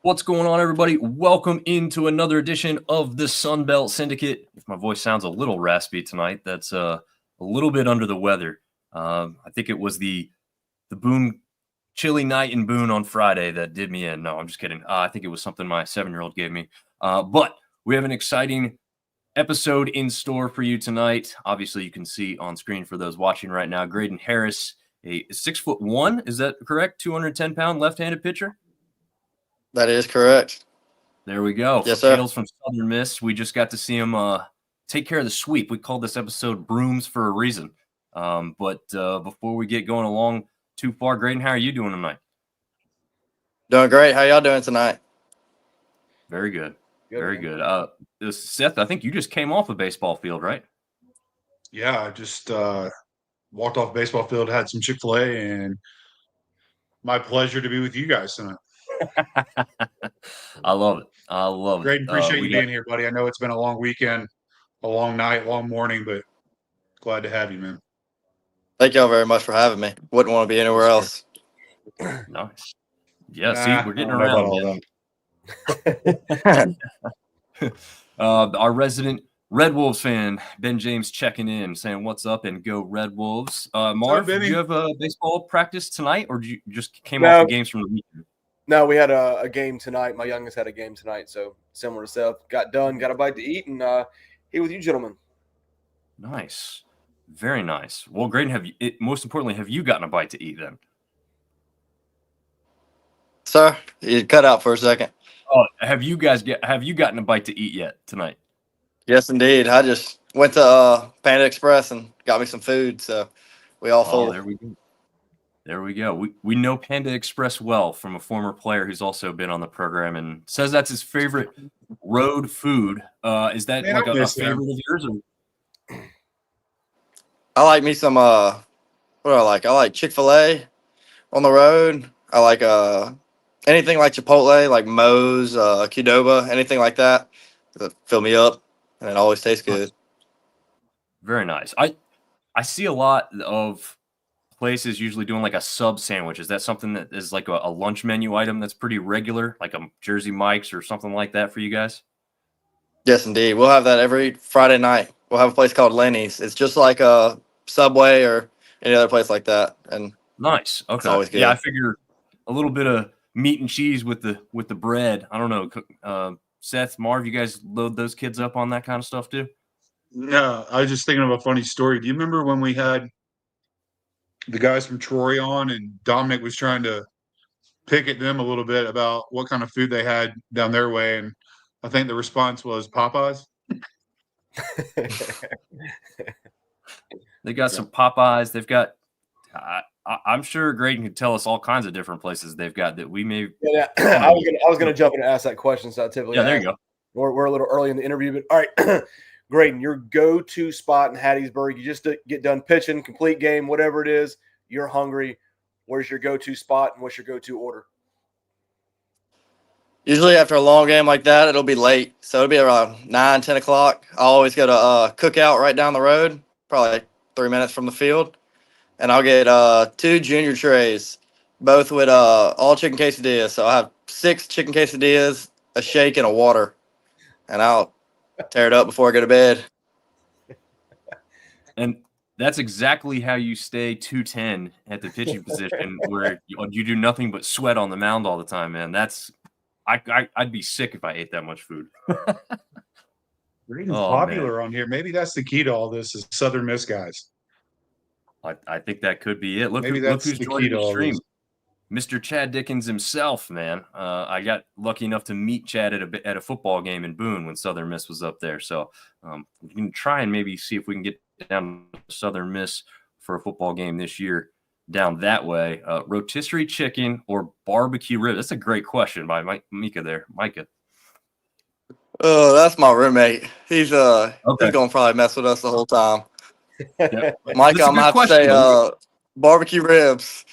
What's going on, everybody? Welcome into another edition of the Sunbelt Syndicate. If my voice sounds a little raspy tonight, that's a little bit under the weather. I think it was the Boone chilly night in Boone on Friday that did me in. No, I'm just kidding. I think it was something my 7-year-old gave me. But we have an exciting episode in store for you tonight. Obviously, you can see on screen for those watching right now, Grayden Harris, a 6'1", is that correct? 210-pound left-handed pitcher. That is correct. There we go. Yes, sir. Hails from Southern Miss. We just got to see him take care of the sweep. We called this episode Brooms for a reason. But before we get going along too far, Grayden, how are you doing tonight? Doing great. How y'all doing tonight? Very good. Very good. Seth, I think you just came off a baseball field, right? Yeah, I just walked off the baseball field, had some Chick-fil-A, and my pleasure to be with you guys tonight. I love it. I love Great. it. Appreciate you being here, buddy. I know it's been a long weekend, a long night, long morning, but glad to have you, man. Thank y'all very much for having me. Wouldn't want to be anywhere else. Nice. Yeah, see, we're getting around, man. Our resident Red Wolves fan, Ben James, checking in, saying what's up and go Red Wolves. Marv, did you have a baseball practice tonight, or did you just came off the games from the weekend? No, we had a game tonight. My youngest had a game tonight, so similar to Seth. Got done, got a bite to eat, and here with you gentlemen. Nice. Very nice. Well, Grayden, most importantly, have you gotten a bite to eat then? Sir, you cut out for a second. Oh, have you gotten a bite to eat yet tonight? Yes, indeed. I just went to Panda Express and got me some food, so we all full. There we go. There we go. We know Panda Express well from a former player who's also been on the program and says that's his favorite road food. Is that like a favorite of yours? Or? I like me some what do I like? I like Chick-fil-A on the road. I like anything like Chipotle, like Moe's, Qdoba, anything like that. Fill me up, and it always tastes good. Very nice. I see a lot of places usually doing like a sub sandwich. Is that something that is like a lunch menu item that's pretty regular, like a Jersey Mike's or something like that for you guys? Yes, indeed. We'll have that every Friday night. We'll have a place called Lenny's. It's just like a Subway or any other place like that. And nice. Okay. It's always good. Yeah, I figure a little bit of meat and cheese with the bread. I don't know. Seth, Marv, you guys load those kids up on that kind of stuff too? No, I was just thinking of a funny story. Do you remember when we had the guys from Troy on and Dominic was trying to pick at them a little bit about what kind of food they had down their way? And I think the response was Popeyes. They got some Popeyes. They've got I'm sure Grayden could tell us all kinds of different places they've got that we may. Yeah, I was gonna jump in and ask that question. So I typically there you go. We're a little early in the interview, but all right, Grayden, your go-to spot in Hattiesburg. You just get done pitching, complete game, whatever it is. You're hungry. Where's your go-to spot and what's your go-to order? Usually after a long game like that, it'll be late. So it'll be around 9, 10 o'clock. I always go to Cookout right down the road, probably 3 minutes from the field. And I'll get 2 junior trays, both with all chicken quesadillas. So I'll have 6 chicken quesadillas, a shake, and a water. And I'll tear it up before I go to bed. And that's exactly how you stay 210 at the pitching position, where you do nothing but sweat on the mound all the time, man. I'd be sick if I ate that much food. Grayden's popular on here. Maybe that's the key to all this is Southern Miss guys. I think that could be it. Look who's joining the stream. Mr. Chad Dickens himself, man. I got lucky enough to meet Chad at a football game in Boone when Southern Miss was up there. So we can try and maybe see if we can get down to Southern Miss for a football game this year down that way. Rotisserie chicken or barbecue rib? That's a great question by Micah there. Micah. Oh, that's my roommate. He's gonna probably mess with us the whole time. Yep. Micah, I'm gonna have to say barbecue ribs.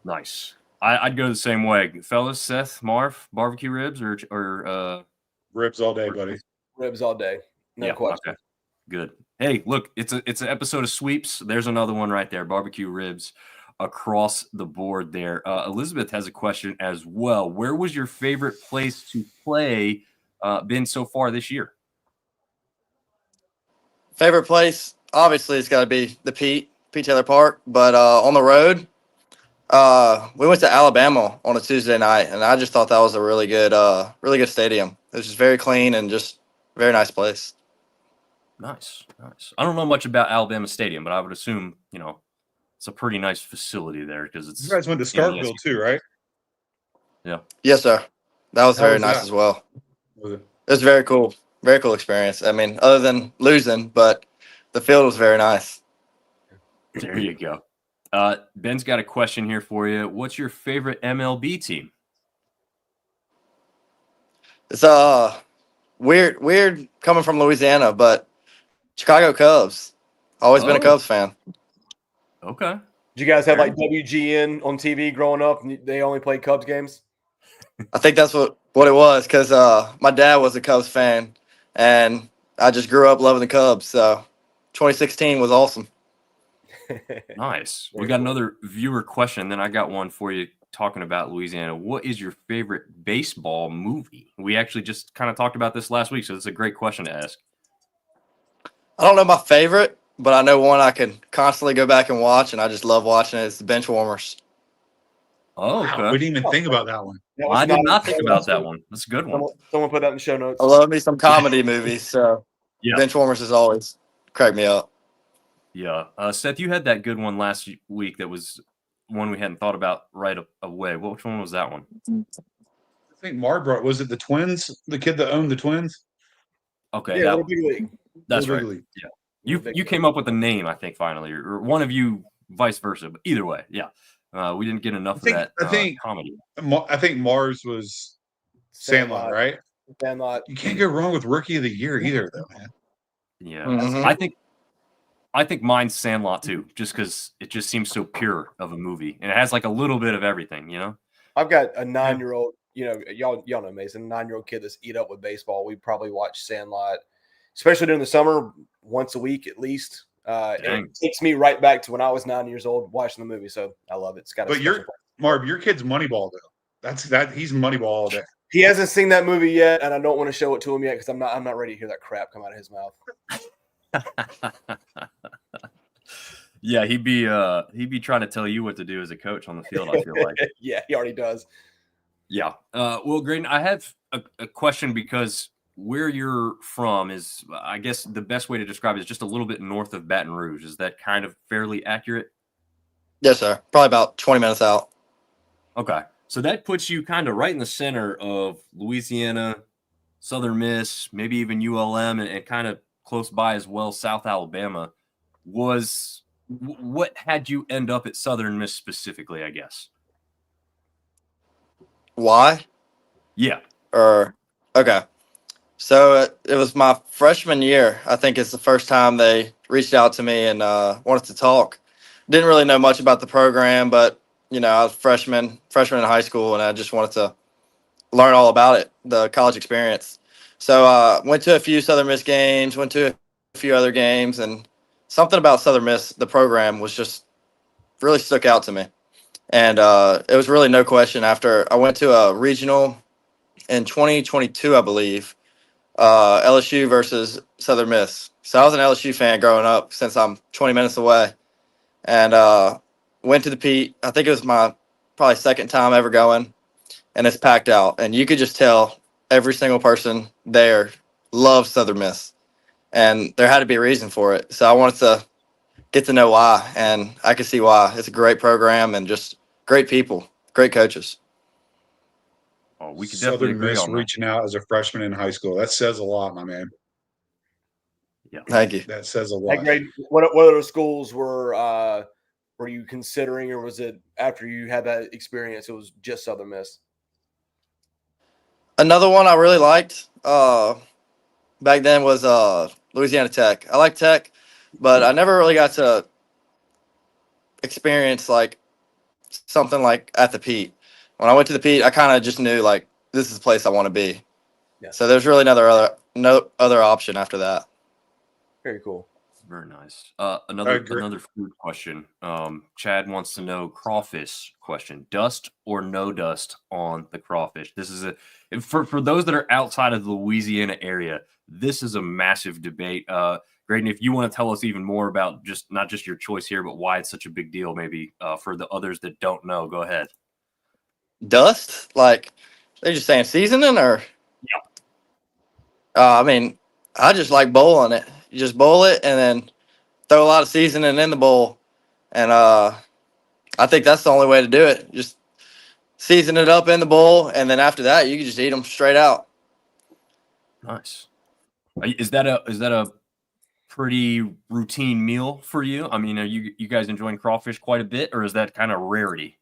Nice. I'd go the same way, fellas. Seth, Marv, barbecue ribs or ribs all day, buddy. Ribs all day. No question. Okay. Good. Hey, look, it's an episode of sweeps. There's another one right there. Barbecue ribs across the board there. Elizabeth has a question as well. Where was your favorite place to play been so far this year? Favorite place, obviously, it's got to be the Pete Taylor Park. But on the road, we went to Alabama on a Tuesday night, and I just thought that was a really good stadium. It was just very clean and just very nice place. Nice. I don't know much about Alabama Stadium, but I would assume, it's a pretty nice facility there because it's. You guys went to Starkville too, right? Yeah. Yes, sir. That was How very was nice that? as well. Was it? It was very cool experience. I mean, other than losing, but the field was very nice. There you go. Ben's got a question here for you. What's your favorite MLB team? It's weird coming from Louisiana, but Chicago Cubs. Always been a Cubs fan. Okay. Did you guys have like WGN on TV growing up and they only played Cubs games? I think that's what it was because my dad was a Cubs fan, and I just grew up loving the Cubs. So 2016 was awesome. Nice. We got another viewer question. Then I got one for you talking about Louisiana. What is your favorite baseball movie? We actually just kind of talked about this last week, so it's a great question to ask. I don't know my favorite, but I know one I can constantly go back and watch, and I just love watching it. It's the Benchwarmers. Oh, okay. Wow, we didn't even think about that one. Well, I did not think about that one. That's a good one. Someone put that in the show notes. I love me some comedy movies, so Yeah. Benchwarmers has always cracked me up. Yeah. Seth, you had that good one last week that was one we hadn't thought about right away. Which one was that one? I think Marv brought. Was it the Twins? The kid that owned the Twins? Okay. Yeah, that Little one. Big League. That's Little right. Big League. Yeah. You came up with a name, I think, finally, or one of you, vice versa. But either way, yeah. We didn't get enough of that comedy. I think Mars was Sandlot, right? Sandlot. You can't go wrong with Rookie of the Year either, though, man. Yeah. Mhm. I think mine's Sandlot too, just because it just seems so pure of a movie, and it has like a little bit of everything, I've got a 9-year-old, y'all know Mason, 9-year-old kid that's eat up with baseball. We probably watch Sandlot, especially during the summer, once a week at least. And it takes me right back to when I was 9 years old watching the movie. So I love it. It's got. But Marv, your kid's Moneyball though. He's Moneyball all day. He hasn't seen that movie yet, and I don't want to show it to him yet because I'm not ready to hear that crap come out of his mouth. Yeah, he'd be trying to tell you what to do as a coach on the field, I feel like. Yeah, he already does. Yeah. Well, Grayden, I have a question because where you're from is, I guess the best way to describe it is just a little bit north of Baton Rouge. Is that kind of fairly accurate? Yes, sir. Probably about 20 minutes out. Okay. So that puts you kind of right in the center of Louisiana, Southern Miss, maybe even ULM, and kind of close by as well, South Alabama. What had you end up at Southern Miss specifically, I guess? Why? Yeah. Okay. So it was my freshman year. I think it's the first time they reached out to me and wanted to talk. Didn't really know much about the program, but I was freshman in high school, and I just wanted to learn all about it, the college experience. So went to a few Southern Miss games, went to a few other games, and something about Southern Miss, the program, was just really stuck out to me. And it was really no question after I went to a regional in 2022, I believe, LSU versus Southern Miss. So I was an LSU fan growing up since I'm 20 minutes away. And went to the Pete. I think it was my probably second time ever going. And it's packed out. And you could just tell every single person there loves Southern Miss. And there had to be a reason for it. So I wanted to get to know why. And I could see why. It's a great program and just great people, great coaches. Oh, we could definitely Southern agree Miss on that. reaching out as a freshman in high school. That says a lot, my man. Yeah. Thank you. That says a lot. What other schools were you considering, or was it after you had that experience, it was just Southern Miss? Another one I really liked back then was Louisiana Tech. I like Tech, but I never really got to experience like something like at the Pete. When I went to the Pete, I kind of just knew like this is the place I want to be. Yeah. So there's really no other option after that. Very cool. Very nice. Agree. Another food question. Chad wants to know crawfish question: dust or no dust on the crawfish? This is for those that are outside of the Louisiana area. This is a massive debate. Grayden, if you want to tell us even more about not just your choice here, but why it's such a big deal, maybe for the others that don't know, go ahead. Dust? Like, they're just saying seasoning or? Yeah. I mean, I just like boiling it. You just boil it and then throw a lot of seasoning in the bowl. And I think that's the only way to do it. Just season it up in the bowl, and then after that, you can just eat them straight out. Nice. Is that a pretty routine meal for you? I mean, are you guys enjoying crawfish quite a bit, or is that kind of rarity?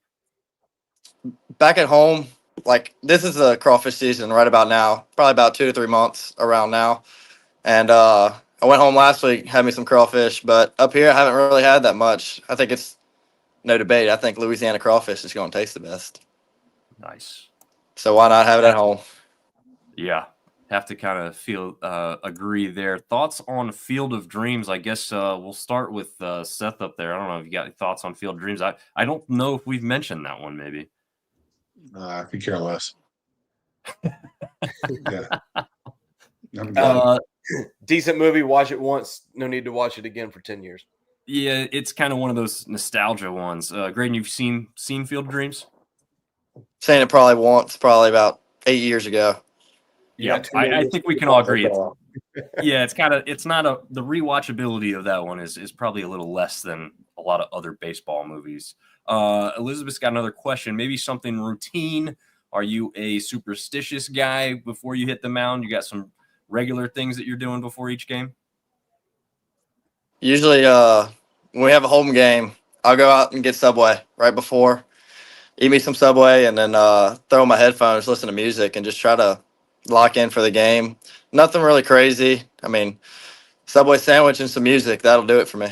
Back at home, like this is the crawfish season right about now, probably about 2 to 3 months around now. And I went home last week, had me some crawfish, but up here I haven't really had that much. I think it's no debate. I think Louisiana crawfish is going to taste the best. Nice. So why not have it at home? Yeah, have to kind of agree there. Thoughts on Field of Dreams? I guess we'll start with Seth up there. I don't know if you got any thoughts on Field of Dreams. I don't know if we've mentioned that one. Maybe. I could care less. Yeah. I'm good. Decent movie. Watch it once. No need to watch it again for 10 years. Yeah, it's kind of one of those nostalgia ones. Grayden, you've seen Field of Dreams? Seen it probably once, probably about 8 years ago. Yeah, I think we can all agree. It's not the rewatchability of that one is probably a little less than a lot of other baseball movies. Elizabeth's got another question. Maybe something routine. Are you a superstitious guy before you hit the mound? You got some regular things that you're doing before each game? Usually, when we have a home game, I'll go out and get Subway right before, eat me some Subway, and then throw on my headphones, listen to music, and just try to lock in for the game. Nothing really crazy. I mean, Subway sandwich and some music, that'll do it for me.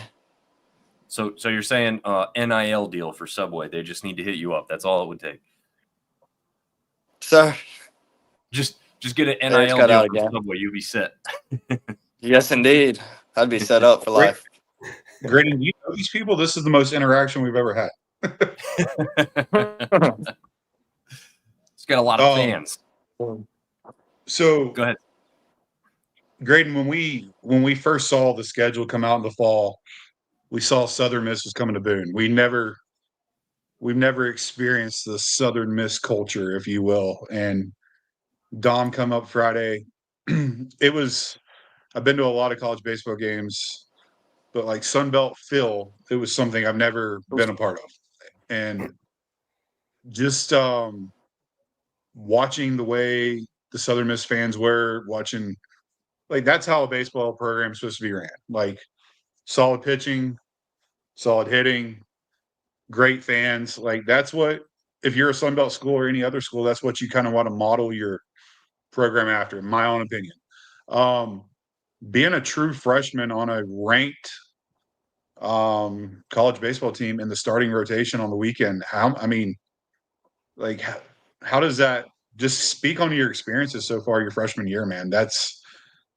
So you're saying NIL deal for Subway? They just need to hit you up. That's all it would take. Sir, just get an NIL deal for Subway. You'll be set. Yes, indeed. I'd be set up for life. Grayden, you know these people? This is the most interaction we've ever had. It's got a lot of fans. So go ahead. Grayden, when we first saw the schedule come out in the fall, we saw Southern Miss was coming to Boone. We've never experienced the Southern Miss culture, if you will. And Dom come up Friday. I've been to a lot of college baseball games, but like Sunbelt Phil, it was something I've never been a part of. And just watching the way the Southern Miss fans were, watching, like, that's how a baseball program is supposed to be ran. Like, solid pitching, solid hitting, great fans. Like, that's what, if you're a Sunbelt school or any other school, that's what you kind of want to model your program after, in my own opinion. Being a true freshman on a ranked college baseball team in the starting rotation on the weekend, how does that, just speak on your experiences so far your freshman year, man? That's,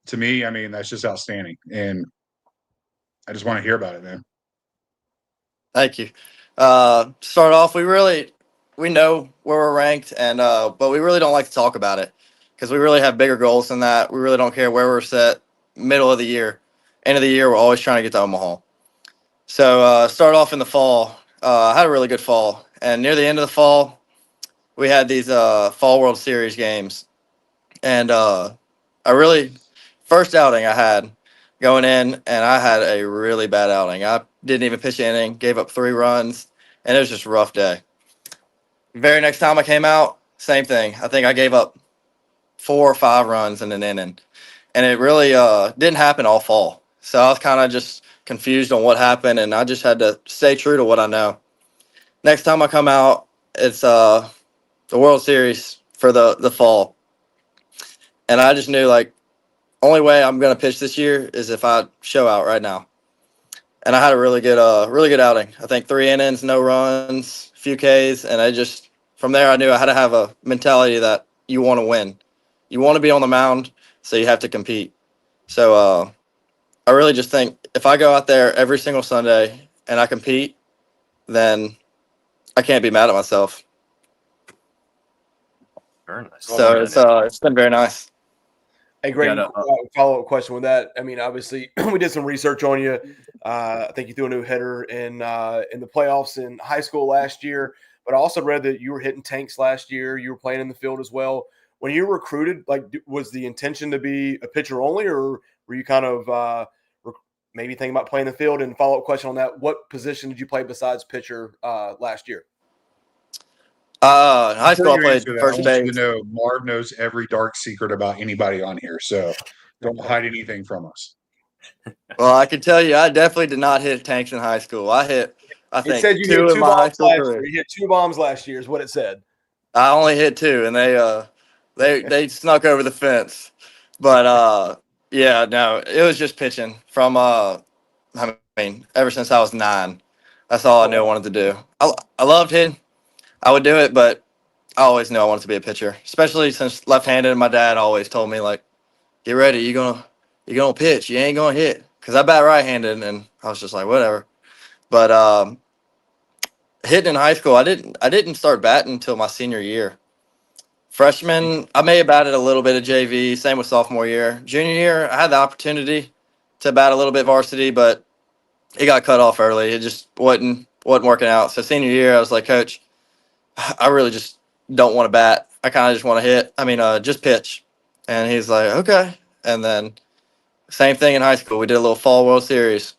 to me, I mean, that's just outstanding. And I just want to hear about it, man. Thank you. Start off, we know where we're ranked, and but we really don't like to talk about it because we really have bigger goals than that. We really don't care where we're set. Middle of the year, end of the year, we're always trying to get to Omaha. So start off in the fall. I had a really good fall, and near the end of the fall, we had these fall World Series games, and first outing I had going in, and I had a really bad outing. I didn't even pitch an inning, gave up 3 runs, and it was just a rough day. Very next time I came out, same thing. I think I gave up 4 or 5 runs in an inning, and it really didn't happen all fall. So I was kind of just confused on what happened, and I just had to stay true to what I know. Next time I come out, it's the World Series for the fall, and I just knew, like, only way I'm going to pitch this year is if I show out right now. And I had a really good outing. I think 3 innings, no runs, a few Ks, and from there I knew I had to have a mentality that you want to win. You want to be on the mound, so you have to compete. So I really just think if I go out there every single Sunday and I compete, then I can't be mad at myself. Very nice. So it's been very nice. Hey, great Yeah, follow-up question with that. I mean, obviously, we did some research on you. I think you threw a no hitter in the playoffs in high school last year, but I also read that you were hitting tanks last year. You were playing in the field as well. When you were recruited, like, was the intention to be a pitcher only, or were you kind of maybe thinking about playing the field? And follow-up question on that: what position did you play besides pitcher last year? In high school, I Before you played answer that, I first want you base. to know Marv knows every dark secret about anybody on here, so don't hide anything from us. Well, I can tell you, I definitely did not hit tanks in high school. I hit, I It think, said you 2 hit in 2 my high bombs school last career. year. You hit 2 bombs last year is what it said. I only hit 2, and they snuck over the fence. But yeah, no, it was just pitching from I mean, ever since I was 9, that's all I knew I wanted to do. I loved hitting. I would do it, but I always knew I wanted to be a pitcher, especially since left-handed. And my dad always told me, like, get ready, you're gonna pitch, you ain't gonna hit, because I bat right-handed, and I was just like, whatever. But hitting in high school, I didn't start batting until my senior year. Freshman, I may have batted a little bit of JV. Same with sophomore year. Junior year, I had the opportunity to bat a little bit varsity, but it got cut off early. It just wasn't working out. So senior year, I was like, Coach, I really just don't want to bat. I kind of just want to hit. I mean, just pitch. And he's like, okay. And then same thing in high school. We did a little fall World Series,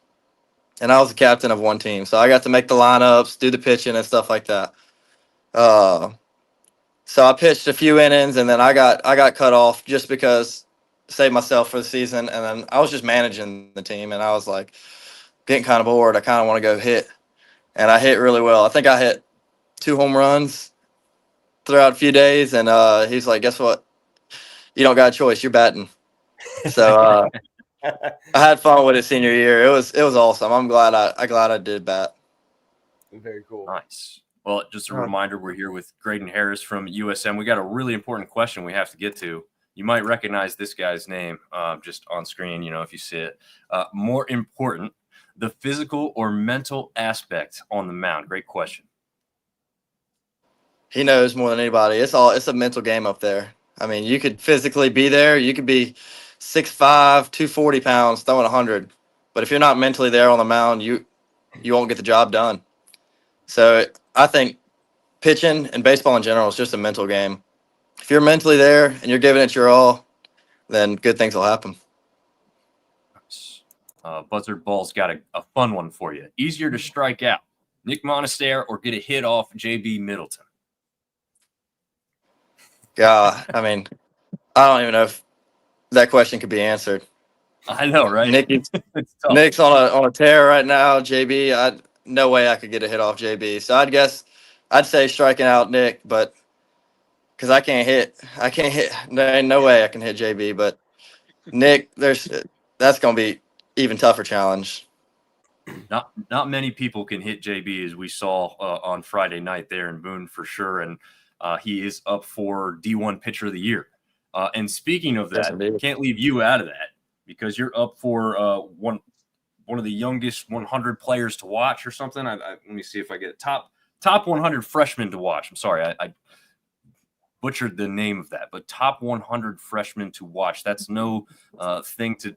and I was the captain of one team, so I got to make the lineups, do the pitching, and stuff like that. So I pitched a few innings, and then I got cut off just because saved myself for the season. And then I was just managing the team, and I was like getting kind of bored. I kind of want to go hit, and I hit really well. I think I hit 2 home runs throughout a few days, and he's like, "Guess what? You don't got a choice. You're batting." So I had fun with it senior year. It was awesome. I'm glad I did bat. Very cool. Nice. Well, just a reminder, we're here with Grayden Harris from USM. We got a really important question we have to get to. You might recognize this guy's name just on screen, if you see it. More important, the physical or mental aspect on the mound. Great question. He knows more than anybody. It's a mental game up there. I mean, you could physically be there. You could be 6'5", 240 pounds, throwing 100. But if you're not mentally there on the mound, you won't get the job done. So I think pitching and baseball in general is just a mental game. If you're mentally there and you're giving it your all, then good things will happen. Buzzard Ball's got a fun one for you. Easier to strike out, Nick Monaster or get a hit off JB Middleton? Yeah, I mean, I don't even know if that question could be answered. I know, right? Nick's on a tear right now. JB, no way I could get a hit off JB. So I'd say striking out Nick, but because I can't hit. No way I can hit JB. But Nick, that's gonna be even tougher challenge. Not many people can hit JB, as we saw on Friday night there in Boone for sure, and he is up for D1 Pitcher of the Year. And speaking of that, Yes, can't leave you out of that because you're up for one of the youngest 100 players to watch or something. Let me see if I get top 100 freshmen to watch. I'm sorry, I butchered the name of that, but top 100 freshmen to watch. That's no thing to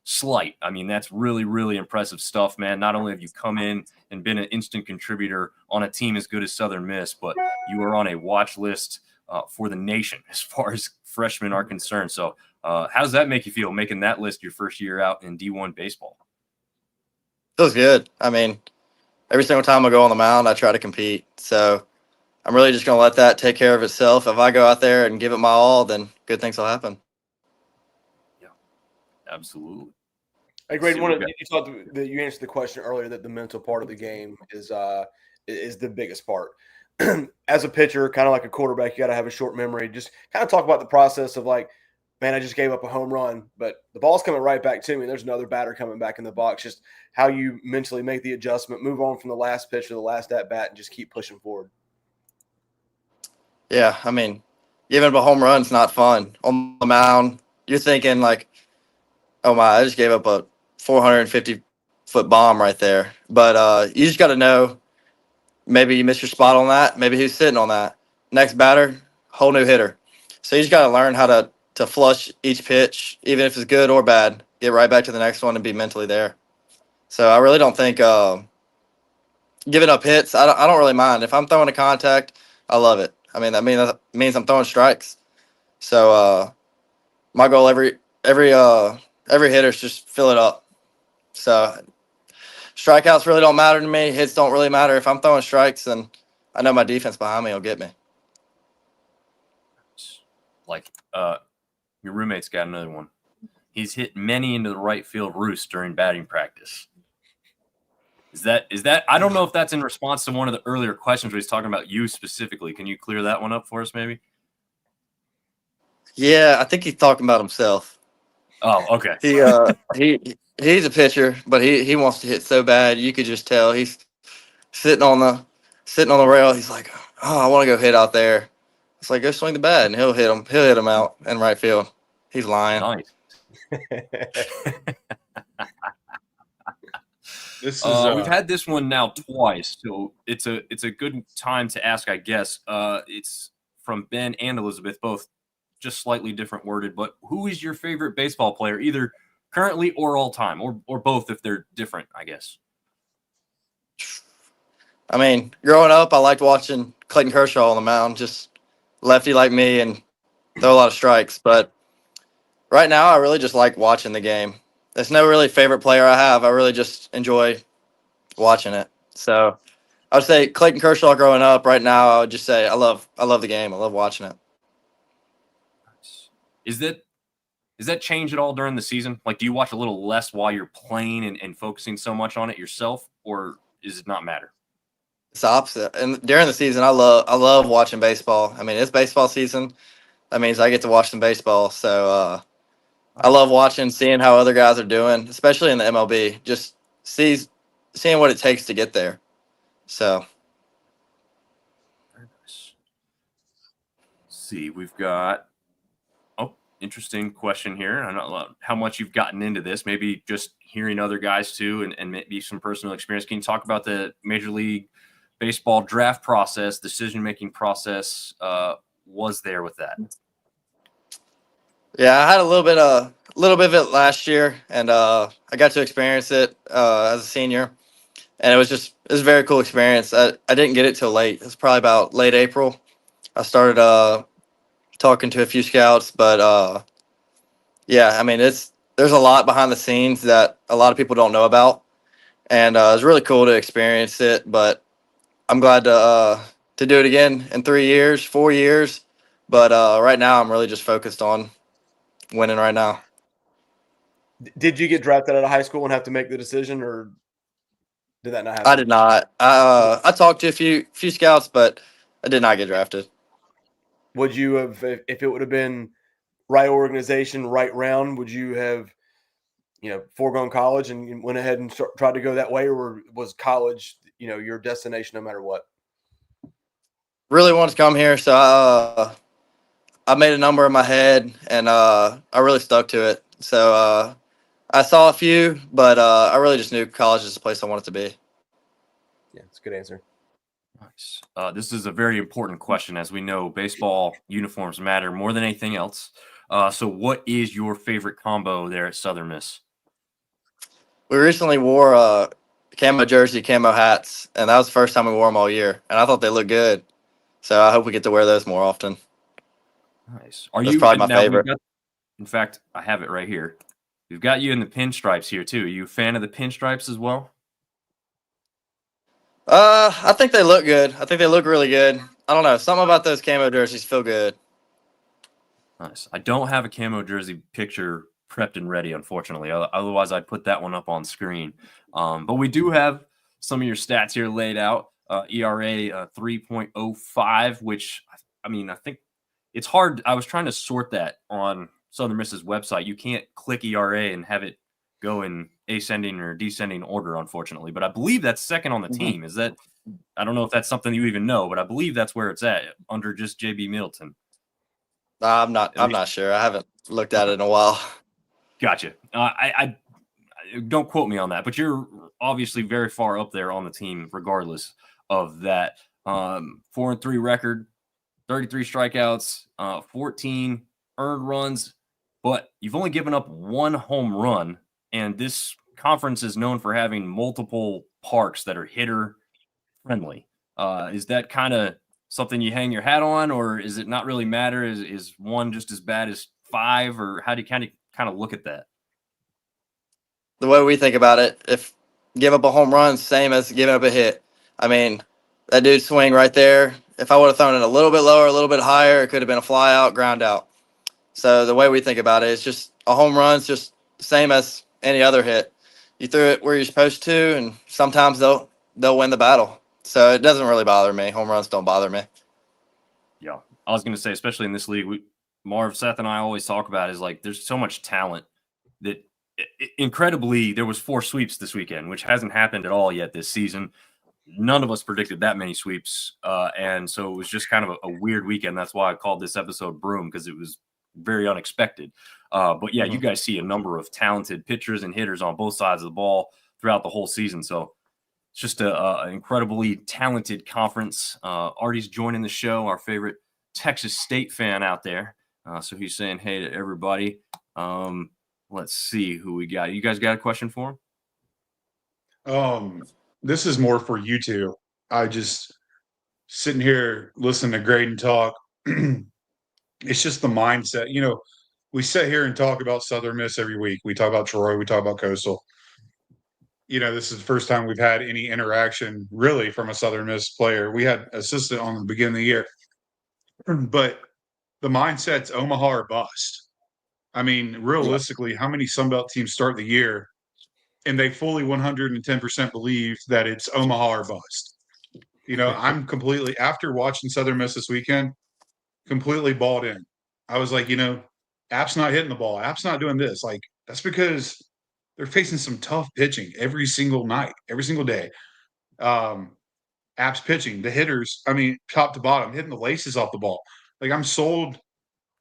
slight. I mean, that's really, really impressive stuff, man. Not only have you come in and been an instant contributor on a team as good as Southern Miss, but you are on a watch list for the nation as far as freshmen are concerned. So how does that make you feel, making that list your first year out in D1 baseball? Feels good. I mean, every single time I go on the mound, I try to compete. So I'm really just going to let that take care of itself. If I go out there and give it my all, then good things will happen. Yeah, absolutely. Hey, Grayden, you thought that you answered the question earlier that the mental part of the game is the biggest part. As a pitcher, kind of like a quarterback, you got to have a short memory. Just kind of talk about the process of like, man, I just gave up a home run, but the ball's coming right back to me. There's another batter coming back in the box. Just how you mentally make the adjustment, move on from the last pitch or the last at bat, and just keep pushing forward. Yeah, I mean, giving up a home run's not fun. On the mound, you're thinking like, oh my, I just gave up a 450 foot bomb right there. But you just got to know, maybe you missed your spot on that. Maybe who's sitting on that. Next batter, whole new hitter. So you just got to learn how to flush each pitch, even if it's good or bad. Get right back to the next one and be mentally there. So I really don't think giving up hits. I don't really mind if I'm throwing a contact. I love it. I mean that means I'm throwing strikes. So my goal every hitter is just fill it up. So strikeouts really don't matter to me. Hits don't really matter. If I'm throwing strikes, then I know my defense behind me will get me. Like your roommate's got another one. He's hit many into the right field roost during batting practice. Is that I don't know if that's in response to one of the earlier questions where he's talking about you specifically. Can you clear that one up for us, maybe? Yeah, I think he's talking about himself. Oh, okay. He's a pitcher, but he wants to hit so bad. You could just tell he's sitting on the rail. He's like, oh, I want to go hit out there. It's like, go swing the bat, and he'll hit him. He'll hit him out in right field. He's lying. Nice. This is We've had this one now twice, so it's a good time to ask, I guess. It's from Ben and Elizabeth, both just slightly different worded. But who is your favorite baseball player, either currently or all time, or both if they're different, I guess? I mean, growing up, I liked watching Clayton Kershaw on the mound, just lefty like me, and throw a lot of strikes. But right now, I really just like watching the game. There's no really favorite player I have. I really just enjoy watching it. So I would say Clayton Kershaw growing up. Right now, I would just say I love the game. I love watching it. Is that change at all during the season? Like, do you watch a little less while you're playing and focusing so much on it yourself, or does it not matter? It's the opposite. And during the season, I love watching baseball. I mean, it's baseball season. That means I get to watch some baseball. So I love watching, seeing how other guys are doing, especially in the MLB. Just seeing what it takes to get there. So. Very nice. Let's see, we've got interesting question here. I don't know how much you've gotten into this. Maybe just hearing other guys too, and maybe some personal experience. Can you talk about the Major League Baseball draft process, decision-making process? Was there with that? Yeah, I had a little bit of it last year, and I got to experience it as a senior, and it was a very cool experience. I didn't get it till late. It was probably about late April. I started talking to a few scouts, but yeah, I mean there's a lot behind the scenes that a lot of people don't know about, and it was really cool to experience it. But I'm glad to do it again in 3 years, 4 years. But right now, I'm really just focused on winning right now. Did you get drafted out of high school and have to make the decision, or did that not happen? I did not. I talked to a few scouts, but I did not get drafted. Would you have, if it would have been right organization, right round, would you have, foregone college and went ahead and tried to go that way, or was college, your destination no matter what? Really wanted to come here, so I made a number in my head, and I really stuck to it. So I saw a few, but I really just knew college is the place I wanted to be. Yeah, it's a good answer. Nice. This is a very important question. As we know, baseball uniforms matter more than anything else. So what is your favorite combo there at Southern Miss? We recently wore camo jersey, camo hats, and that was the first time we wore them all year, and I thought they looked good. So I hope we get to wear those more often. Nice. That's probably my favorite. In fact, I have it right here. We've got you in the pinstripes here too. Are you a fan of the pinstripes as well? I think they look good. I think they look really good. I don't know. Something about those camo jerseys feel good. Nice. I don't have a camo jersey picture prepped and ready, unfortunately. Otherwise, I'd put that one up on screen. But we do have some of your stats here laid out. ERA 3.05, which, I mean, I think it's hard. I was trying to sort that on Southern Miss's website. You can't click ERA and have it go in ascending or descending order, unfortunately. But I believe that's second on the team. Is that? I don't know if that's something you even know, but I believe that's where it's at, under just JB Middleton. I'm not sure. I haven't looked at it in a while. Gotcha. don't quote me on that, but you're obviously very far up there on the team, regardless of that. 4-3 record, 33 strikeouts, 14 earned runs, but you've only given up 1 home run. And this conference is known for having multiple parks that are hitter friendly. Is that kind of something you hang your hat on, or is it not really matter? Is 1 just as bad as 5, or how do you kind of look at that? The way we think about it, if give up a home run, same as giving up a hit. I mean, that dude swing right there. If I would have thrown it a little bit lower, a little bit higher, it could have been a fly out, ground out. So the way we think about it is just a home run's just the same as any other hit. You threw it where you're supposed to, and sometimes they'll win the battle. So it doesn't really bother me. Home runs don't bother me. Yeah, I was going to say, especially in this league, Marv, Seth, and I always talk about is like there's so much talent that incredibly there was 4 sweeps this weekend, which hasn't happened at all yet this season. None of us predicted that many sweeps, and so it was just kind of a weird weekend. That's why I called this episode Broom, because it was very unexpected. But yeah, you guys see a number of talented pitchers and hitters on both sides of the ball throughout the whole season. So it's just an incredibly talented conference. Artie's joining the show, our favorite Texas State fan out there. So he's saying hey to everybody. Let's see who we got. You guys got a question for him? This is more for you two. I just sitting here listening to Grayden talk. It's just the mindset. We sit here and talk about Southern Miss every week. We talk about Troy. We talk about Coastal. This is the first time we've had any interaction really from a Southern Miss player. We had assistant on the beginning of the year, but the mindset's Omaha or bust. I mean, realistically, how many Sun Belt teams start the year and they fully 110% believe that it's Omaha or bust? I'm completely, after watching Southern Miss this weekend, completely balled in. I was like, App's not hitting the ball. App's not doing this. Like, that's because they're facing some tough pitching every single night, every single day. App's pitching, the hitters, I mean, top to bottom, hitting the laces off the ball. Like, I'm sold.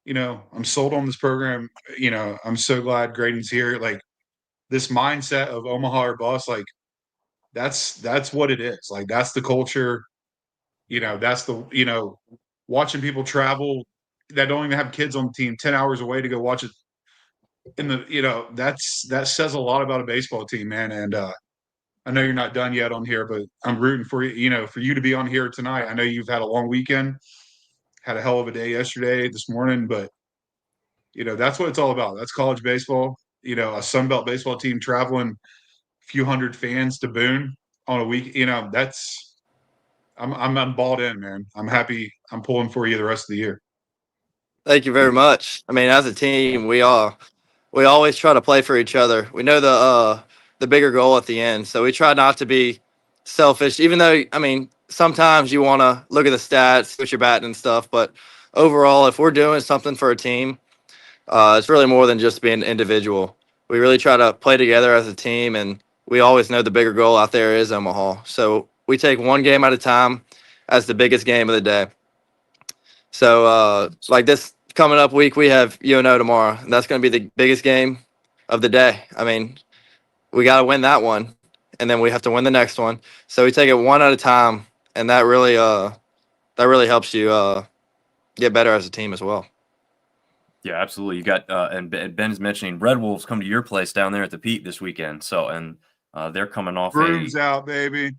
I'm sold on this program. I'm so glad Grayden's here. Like, this mindset of Omaha or bust, like, that's what it is. Like, that's the culture. That's the, watching people travel that don't even have kids on the team 10 hours away to go watch it in the, that says a lot about a baseball team, man. And I know you're not done yet on here, but I'm rooting for you, for you to be on here tonight. I know you've had a long weekend, had a hell of a day yesterday, this morning, but that's what it's all about. That's college baseball. A Sun Belt baseball team traveling a few hundred fans to Boone on a week. I'm balled in, man. I'm happy. I'm pulling for you the rest of the year. Thank you very much. I mean, as a team, we always try to play for each other. We know the bigger goal at the end, so we try not to be selfish. Even though, I mean, sometimes you want to look at the stats, what you're batting and stuff, but overall, if we're doing something for a team, it's really more than just being individual. We really try to play together as a team, and we always know the bigger goal out there is Omaha. So we take one game at a time as the biggest game of the day. So like this coming up week, we have UNO tomorrow. And that's going to be the biggest game of the day. I mean, we got to win that one, and then we have to win the next one. So we take it one at a time, and that really helps you get better as a team as well. Yeah, absolutely. You got and Ben's mentioning Red Wolves come to your place down there at the Pete this weekend. So and they're coming off Brooms out, baby.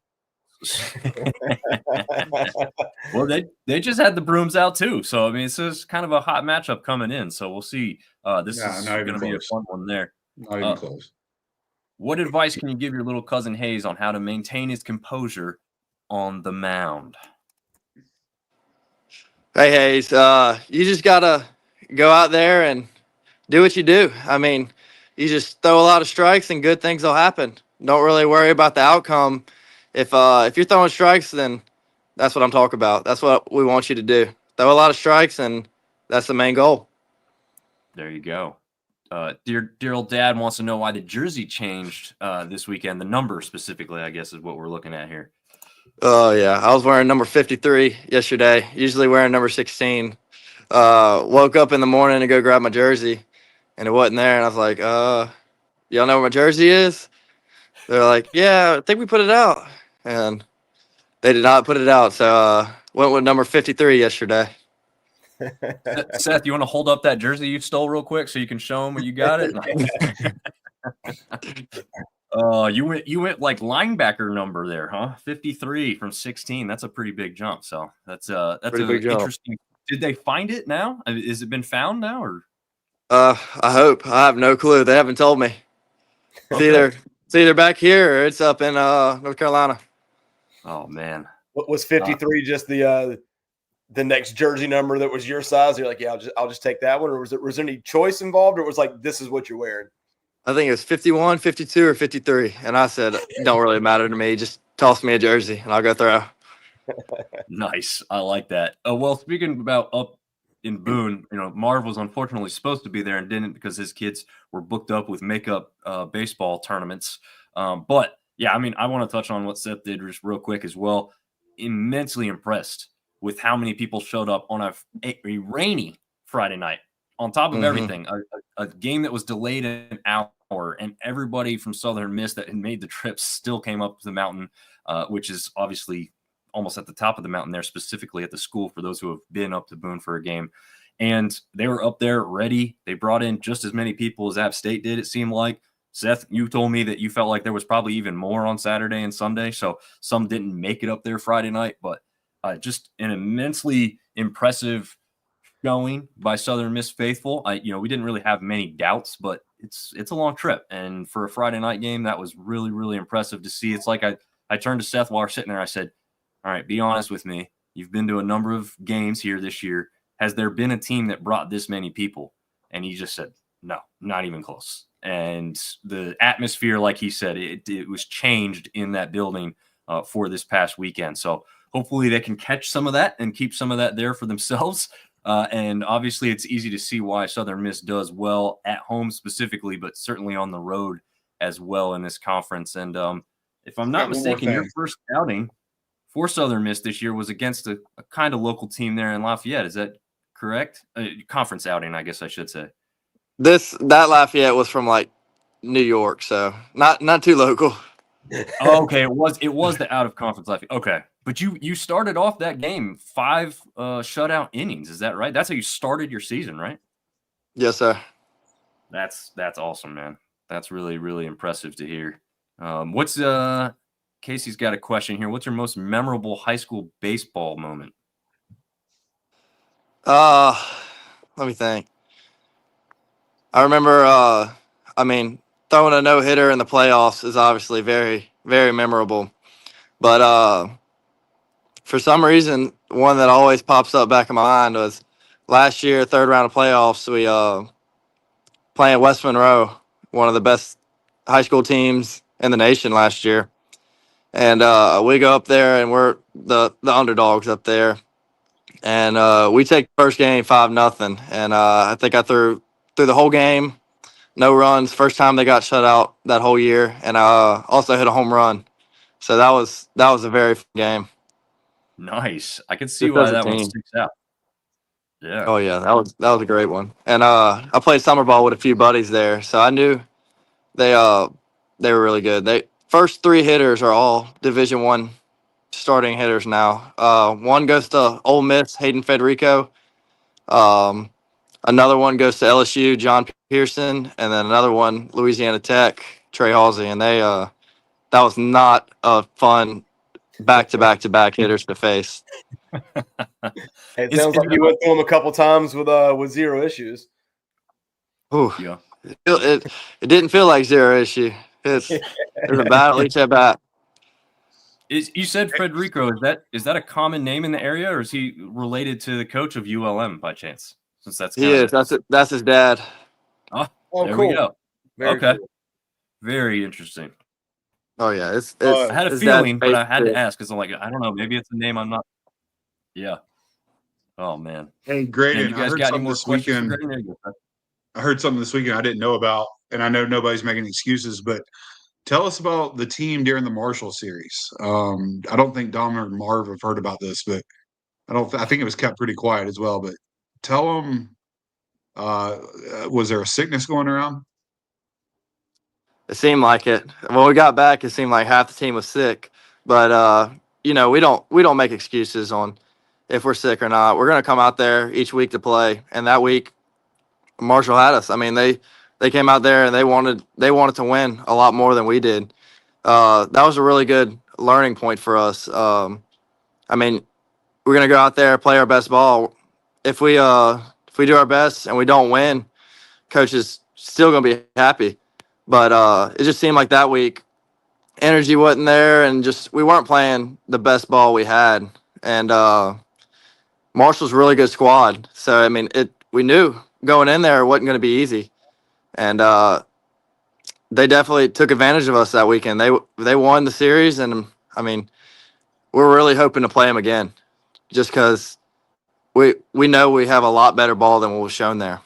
Well, they just had the Brooms out too. So I mean, it's just kind of a hot matchup coming in. So we'll see. This is going to be a fun one there. Not even close. What advice can you give your little cousin Hayes on how to maintain his composure on the mound? Hey Hayes, you just gotta go out there and do what you do. I mean, you just throw a lot of strikes and good things will happen. Don't really worry about the outcome. If you're throwing strikes, then that's what I'm talking about. That's what we want you to do. Throw a lot of strikes, and that's the main goal. There you go. Dear old dad wants to know why the jersey changed this weekend. The number specifically, I guess, is what we're looking at here. Oh, yeah. I was wearing number 53 yesterday, usually wearing number 16. Woke up in the morning to go grab my jersey, and it wasn't there. And I was like, y'all know where my jersey is? They're like, yeah, I think we put it out. And they did not put it out. So went with number 53 yesterday. Seth, you want to hold up that jersey you stole real quick so you can show them where you got it? You went like linebacker number there, huh? 53 from 16. That's a pretty big jump. So that's Pretty big jump. Interesting. Did they find it now? Is it been found now or? I hope. I have no clue. They haven't told me. It's either back here or it's up in North Carolina. Oh man. What was 53 just the next jersey number that was your size? You're like, yeah, I'll just take that one, or was there any choice involved, or was like this is what you're wearing? I think it was 51, 52, or 53. And I said, don't really matter to me. Just toss me a jersey and I'll go throw. Nice. I like that. Well, speaking about up in Boone, Marv was unfortunately supposed to be there and didn't because his kids were booked up with makeup baseball tournaments. But yeah, I mean, I want to touch on what Seth did just real quick as well. Immensely impressed with how many people showed up on a rainy Friday night. On top of everything, a game that was delayed an hour, and everybody from Southern Miss that had made the trip still came up the mountain, which is obviously almost at the top of the mountain there, specifically at the school for those who have been up to Boone for a game. And they were up there ready. They brought in just as many people as App State did, it seemed like. Seth, you told me that you felt like there was probably even more on Saturday and Sunday, so some didn't make it up there Friday night, but just an immensely impressive showing by Southern Miss faithful. We didn't really have many doubts, but it's a long trip, and for a Friday night game, that was really, really impressive to see. It's like I turned to Seth while we're sitting there. I said, all right, be honest with me. You've been to a number of games here this year. Has there been a team that brought this many people? And he just said, no, not even close. And the atmosphere, like he said, it was changed in that building for this past weekend. So hopefully they can catch some of that and keep some of that there for themselves. And obviously it's easy to see why Southern Miss does well at home specifically, but certainly on the road as well in this conference. And if I'm not mistaken, your first outing for Southern Miss this year was against a kind of local team there in Lafayette. Is that correct? Conference outing, I guess I should say. That Lafayette was from like New York, so not too local. Oh, okay, it was the out of conference Lafayette. Okay, but you started off that game 5 shutout innings. Is that right? That's how you started your season, right? Yes, sir. That's awesome, man. That's really, really impressive to hear. What's Casey's got a question here. What's your most memorable high school baseball moment? Let me think. I remember, throwing a no-hitter in the playoffs is obviously very, very memorable. But for some reason, one that always pops up back in my mind was last year, third round of playoffs, we playing West Monroe, one of the best high school teams in the nation last year. And we go up there, and we're the underdogs up there. And we take the first game 5-0. And I think I threw the whole game, no runs. First time they got shut out that whole year, and I also hit a home run. So that was a very fun game. Nice. I can see why that one sticks out. Yeah. Oh yeah, that was a great one. And I played summer ball with a few buddies there, so I knew they were really good. They first 3 hitters are all Division I starting hitters now. One goes to Ole Miss, Hayden Federico. Another one goes to LSU, John Pearson, and then another one, Louisiana Tech, Trey Halsey. And they that was not a fun back-to-back hitters to face. It sounds like you went through them a couple times with zero issues. Ooh, yeah. It didn't feel like zero issue. There's a battle each at bat. You said Federico. Is that a common name in the area, or is he related to the coach of ULM by chance? Since That's his dad. Oh, there cool. we go. Very okay, cool. Very interesting. Oh yeah, it's I had a feeling, but I had to ask because I'm like, I don't know, maybe it's a name I'm not. Yeah. Oh man. Hey, Grayden, you guys got any more questions for Grayden? I heard something this weekend I didn't know about, and I know nobody's making excuses, but tell us about the team during the Marshall series. I don't think Dom or Marv have heard about this, but I think it was kept pretty quiet as well. But tell them, was there a sickness going around? It seemed like it. When we got back, it seemed like half the team was sick. But we don't make excuses on if we're sick or not. We're gonna come out there each week to play, and that week Marshall had us. I mean, they came out there and they wanted to win a lot more than we did. That was a really good learning point for us. I mean, we're gonna go out there play our best ball. If we do our best and we don't win, coach is still gonna be happy. But it just seemed like that week energy wasn't there, and just we weren't playing the best ball we had. And Marshall's a really good squad, so I mean, we knew going in there it wasn't going to be easy, and they definitely took advantage of us that weekend. They won the series, and I mean, we're really hoping to play them again, just because we know we have a lot better ball than what was shown there.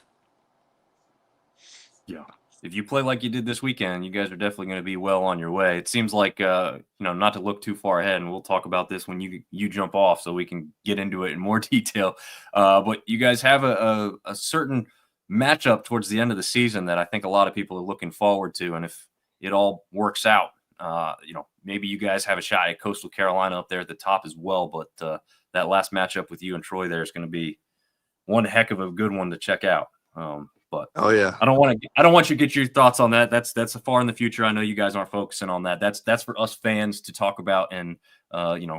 Yeah. If you play like you did this weekend, you guys are definitely going to be well on your way. It seems like, not to look too far ahead, and we'll talk about this when you jump off so we can get into it in more detail. But you guys have a certain matchup towards the end of the season that I think a lot of people are looking forward to. And if it all works out, maybe you guys have a shot at Coastal Carolina up there at the top as well. But that last matchup with you and Troy there is going to be one heck of a good one to check out. But oh yeah, I don't want you to get your thoughts on that. That's far in the future. I know you guys aren't focusing on that. That's for us fans to talk about and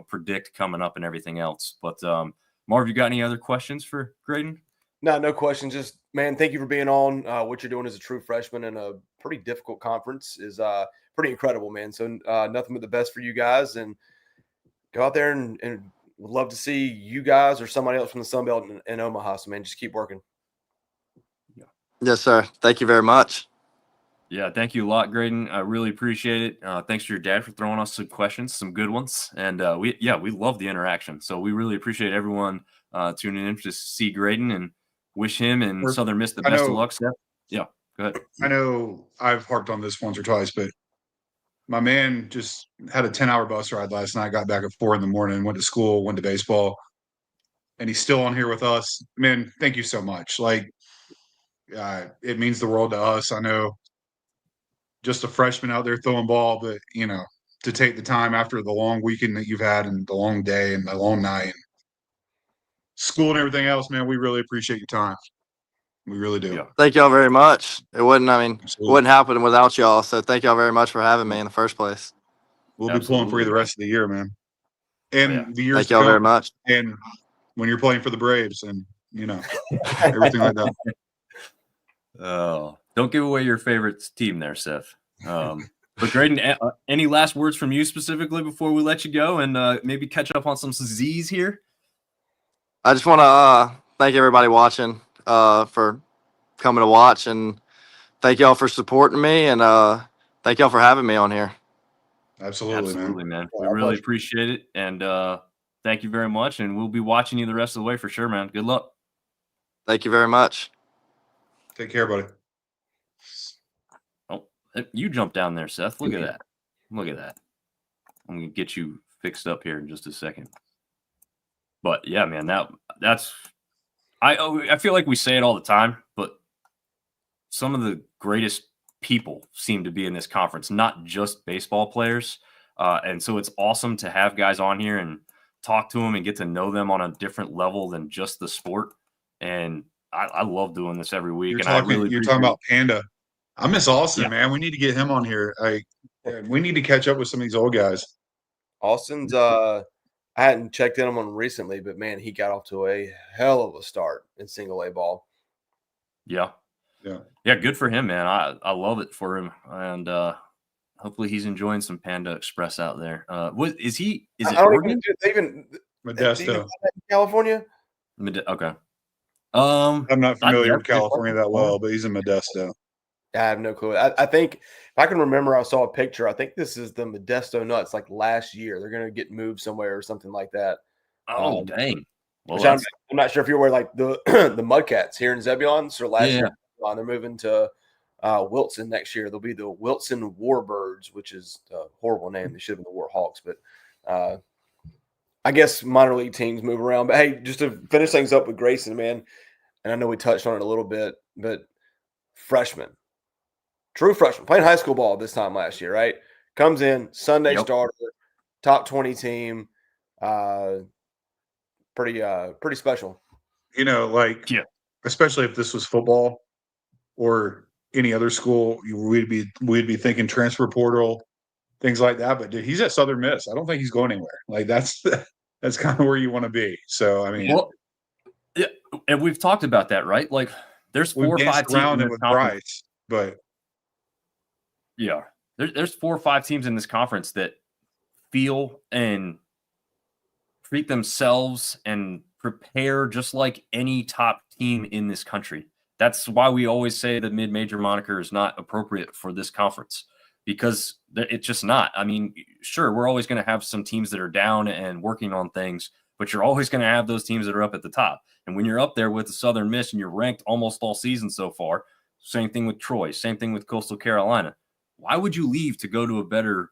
predict coming up and everything else. But Marv, you got any other questions for Grayden? No questions. Just, man, thank you for being on. What you're doing as a true freshman in a pretty difficult conference is pretty incredible, man. So nothing but the best for you guys, and go out there and would love to see you guys or somebody else from the Sun Belt in Omaha. So, man, just keep working. Yes, sir. Thank you very much. Yeah, thank you a lot, Grayden. I really appreciate it. Thanks to your dad for throwing us some questions, some good ones. And we love the interaction. So we really appreciate everyone tuning in to see Grayden and wish him and Southern Miss the best of luck, Seth. Yeah, go ahead. I know I've harped on this once or twice, but my man just had a 10-hour bus ride last night, got back at 4 in the morning, went to school, went to baseball, and he's still on here with us. Man, thank you so much. It means the world to us. I know just a freshman out there throwing ball, but to take the time after the long weekend that you've had and the long day and the long night and school and everything else, man, we really appreciate your time. We really do. Yeah. Thank y'all very much. It wouldn't Absolutely. happen without y'all. So thank y'all very much for having me in the first place. We'll be pulling for you the rest of the year, man. And the years thank y'all very much. And when you're playing for the Braves and everything like that. Oh, don't give away your favorite team there, Seth. But Grayden, any last words from you specifically before we let you go and maybe catch up on some Z's here? I just want to thank everybody watching for coming to watch, and thank y'all for supporting me, and thank y'all for having me on here. Absolutely, man. We really appreciate it, and thank you very much, and we'll be watching you the rest of the way for sure, man. Good luck. Thank you very much. Take care, buddy. Oh, you jumped down there, Seth. Look at that. Look at that. I'm going to get you fixed up here in just a second. But, yeah, man, that's – I feel like we say it all the time, but some of the greatest people seem to be in this conference, not just baseball players. And so it's awesome to have guys on here and talk to them and get to know them on a different level than just the sport. And I love doing this every week. You're talking about Panda. I miss Austin, man. We need to get him on here. We need to catch up with some of these old guys. Austin's I hadn't checked in on him recently, but man, he got off to a hell of a start in single A ball. Yeah. Good for him, man. I love it for him, and hopefully he's enjoying some Panda Express out there. Is it Oregon? Modesto, California. Okay. I'm not familiar with California that well, but he's in Modesto. I have no clue. I think if I can remember, I saw a picture. I think this is the Modesto Nuts. Like last year, they're going to get moved somewhere or something like that. Oh, dang! Well, I'm not sure if you're aware, like the the Mudcats here in Zebulon. So last year, they're moving to Wilson next year. They'll be the Wilson Warbirds, which is a horrible name. They should have been the Warhawks, but I guess minor league teams move around. But hey, just to finish things up with Grayson, man, and I know we touched on it a little bit, but freshman, true freshman, playing high school ball this time last year, right? Comes in, Sunday Yep. starter, top 20 team. Pretty special. Like, Yeah. especially if this was football or any other school, we'd be thinking transfer portal, things like that. But dude, he's at Southern Miss. I don't think he's going anywhere. Like that's kind of where you want to be. So I mean, Well, yeah, and we've talked about that, right? Like, there's 4 or 5 danced teams around in it this with conference. Bryce, but Yeah, there's 4 or 5 teams in this conference that feel and treat themselves and prepare just like any top team in this country. That's why we always say the mid-major moniker is not appropriate for this conference, because it's just not. I mean, sure, we're always going to have some teams that are down and working on things, but you're always going to have those teams that are up at the top. And when you're up there with the Southern Miss and you're ranked almost all season so far, same thing with Troy, same thing with Coastal Carolina. Why would you leave to go to a better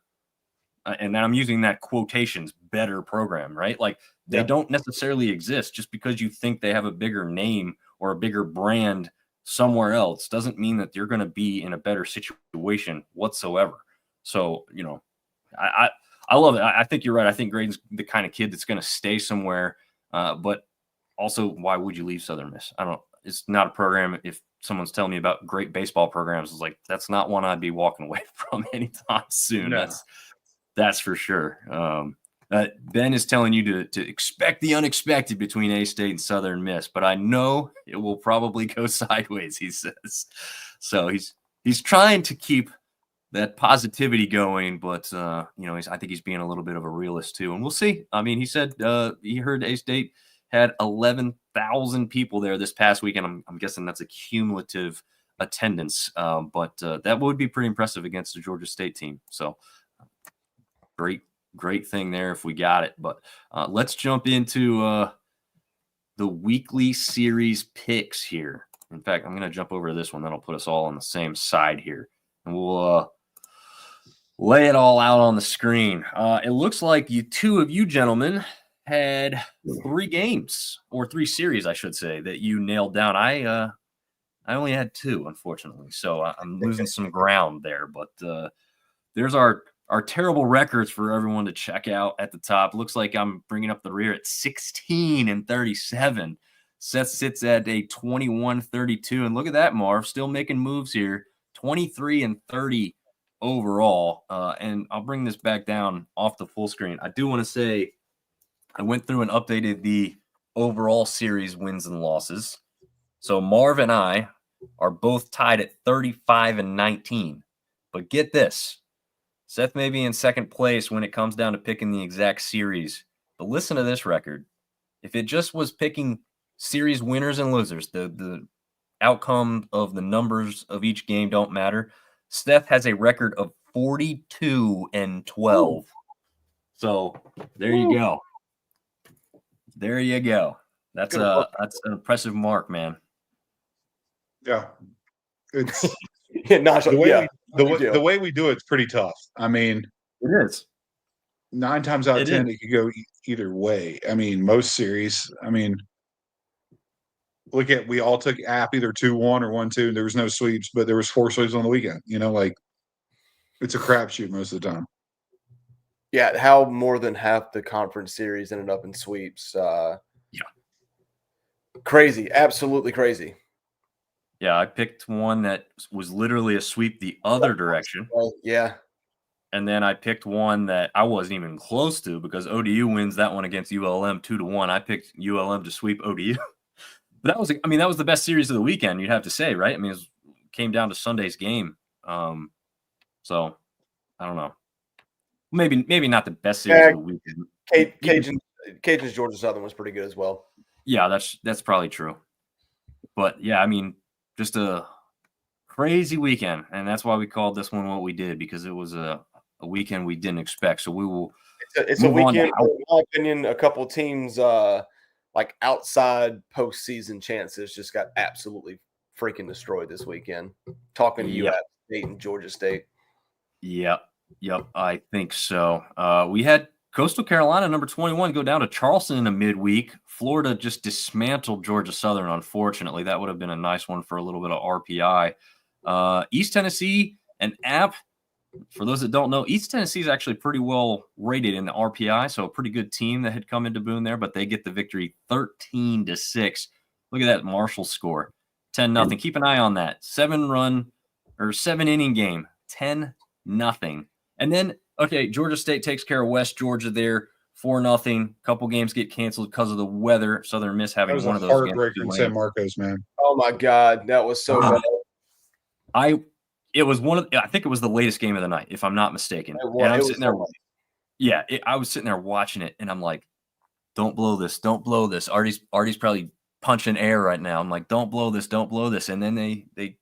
and I'm using that quotations, better program, right? Like, they don't necessarily exist. Just because you think they have a bigger name or a bigger brand somewhere else doesn't mean that you're going to be in a better situation whatsoever. So, I love it. I think you're right. I think Grayden's the kind of kid that's going to stay somewhere. But also, why would you leave Southern Miss? It's not a program. If someone's telling me about great baseball programs, it's like, that's not one I'd be walking away from anytime soon. No. That's for sure. Ben is telling you to expect the unexpected between A-State and Southern Miss, but I know it will probably go sideways, he says. So he's trying to keep that positivity going, but I think he's being a little bit of a realist too, and we'll see. I mean, he said he heard A-State had 11,000 people there this past weekend. I'm guessing that's a cumulative attendance, but that would be pretty impressive against the Georgia State team. So. Great thing there if we got it. But let's jump into the weekly series picks here. In fact, I'm going to jump over to this one. That'll put us all on the same side here. And we'll lay it all out on the screen. It looks like two of you gentlemen had 3 games, or 3 series, I should say, that you nailed down. I only had 2, unfortunately. So I'm losing some ground there. But there's our terrible records for everyone to check out at the top. Looks like I'm bringing up the rear at 16-37. Seth sits at a 21-32. And look at that, Marv, still making moves here. 23-30 overall. And I'll bring this back down off the full screen. I do want to say I went through and updated the overall series wins and losses. So Marv and I are both tied at 35-19. But get this. Seth may be in second place when it comes down to picking the exact series. But listen to this record. If it just was picking series winners and losers, the outcome of the numbers of each game don't matter. Seth has a record of 42-12. So there you go. There you go. That's an impressive mark, man. Yeah, it's the way we do it's pretty tough. I mean, it is 9 times out of 10 it could go either way. I mean, most series. I mean, we all took App either 2-1 or 1-2. There was no sweeps, but there was 4 sweeps on the weekend. Like it's a crapshoot most of the time. Yeah, how more than half the conference series ended up in sweeps. Crazy, absolutely crazy. Yeah, I picked one that was literally a sweep the other direction. Yeah. And then I picked one that I wasn't even close to because ODU wins that one against ULM 2-1. I picked ULM to sweep ODU. But that was the best series of the weekend, you'd have to say, right? I mean, it came down to Sunday's game. So I don't know. Maybe not the best series of the weekend. Cajun's Georgia Southern was pretty good as well. Yeah, that's probably true. But yeah, I mean, just a crazy weekend, and that's why we called this one what we did, because it was a weekend we didn't expect. So we will. It's a weekend, in my opinion. A couple of teams, like outside postseason chances, just got absolutely freaking destroyed this weekend. Talking to you, State and Georgia State. Yep, I think so. We had Coastal Carolina, number 21, go down to Charleston in a midweek. Florida just dismantled Georgia Southern, unfortunately. That would have been a nice one for a little bit of RPI. East Tennessee, an app. For those that don't know, East Tennessee is actually pretty well rated in the RPI, so a pretty good team that had come into Boone there, but they get the victory 13-6. Look at that Marshall score, 10-0. Keep an eye on that. 7-inning game, 10-0. And then, okay, Georgia State takes care of West Georgia there, 4-0. Couple games get canceled because of the weather. Southern Miss having one of those games. Heartbreaker in San Marcos, man. Oh my God, that was so bad. It was I think it was the latest game of the night, if I'm not mistaken. And I'm sitting there. Yeah, I was sitting there watching it, and I'm like, "Don't blow this! Don't blow this!" Artie's probably punching air right now. I'm like, "Don't blow this! Don't blow this!" And then they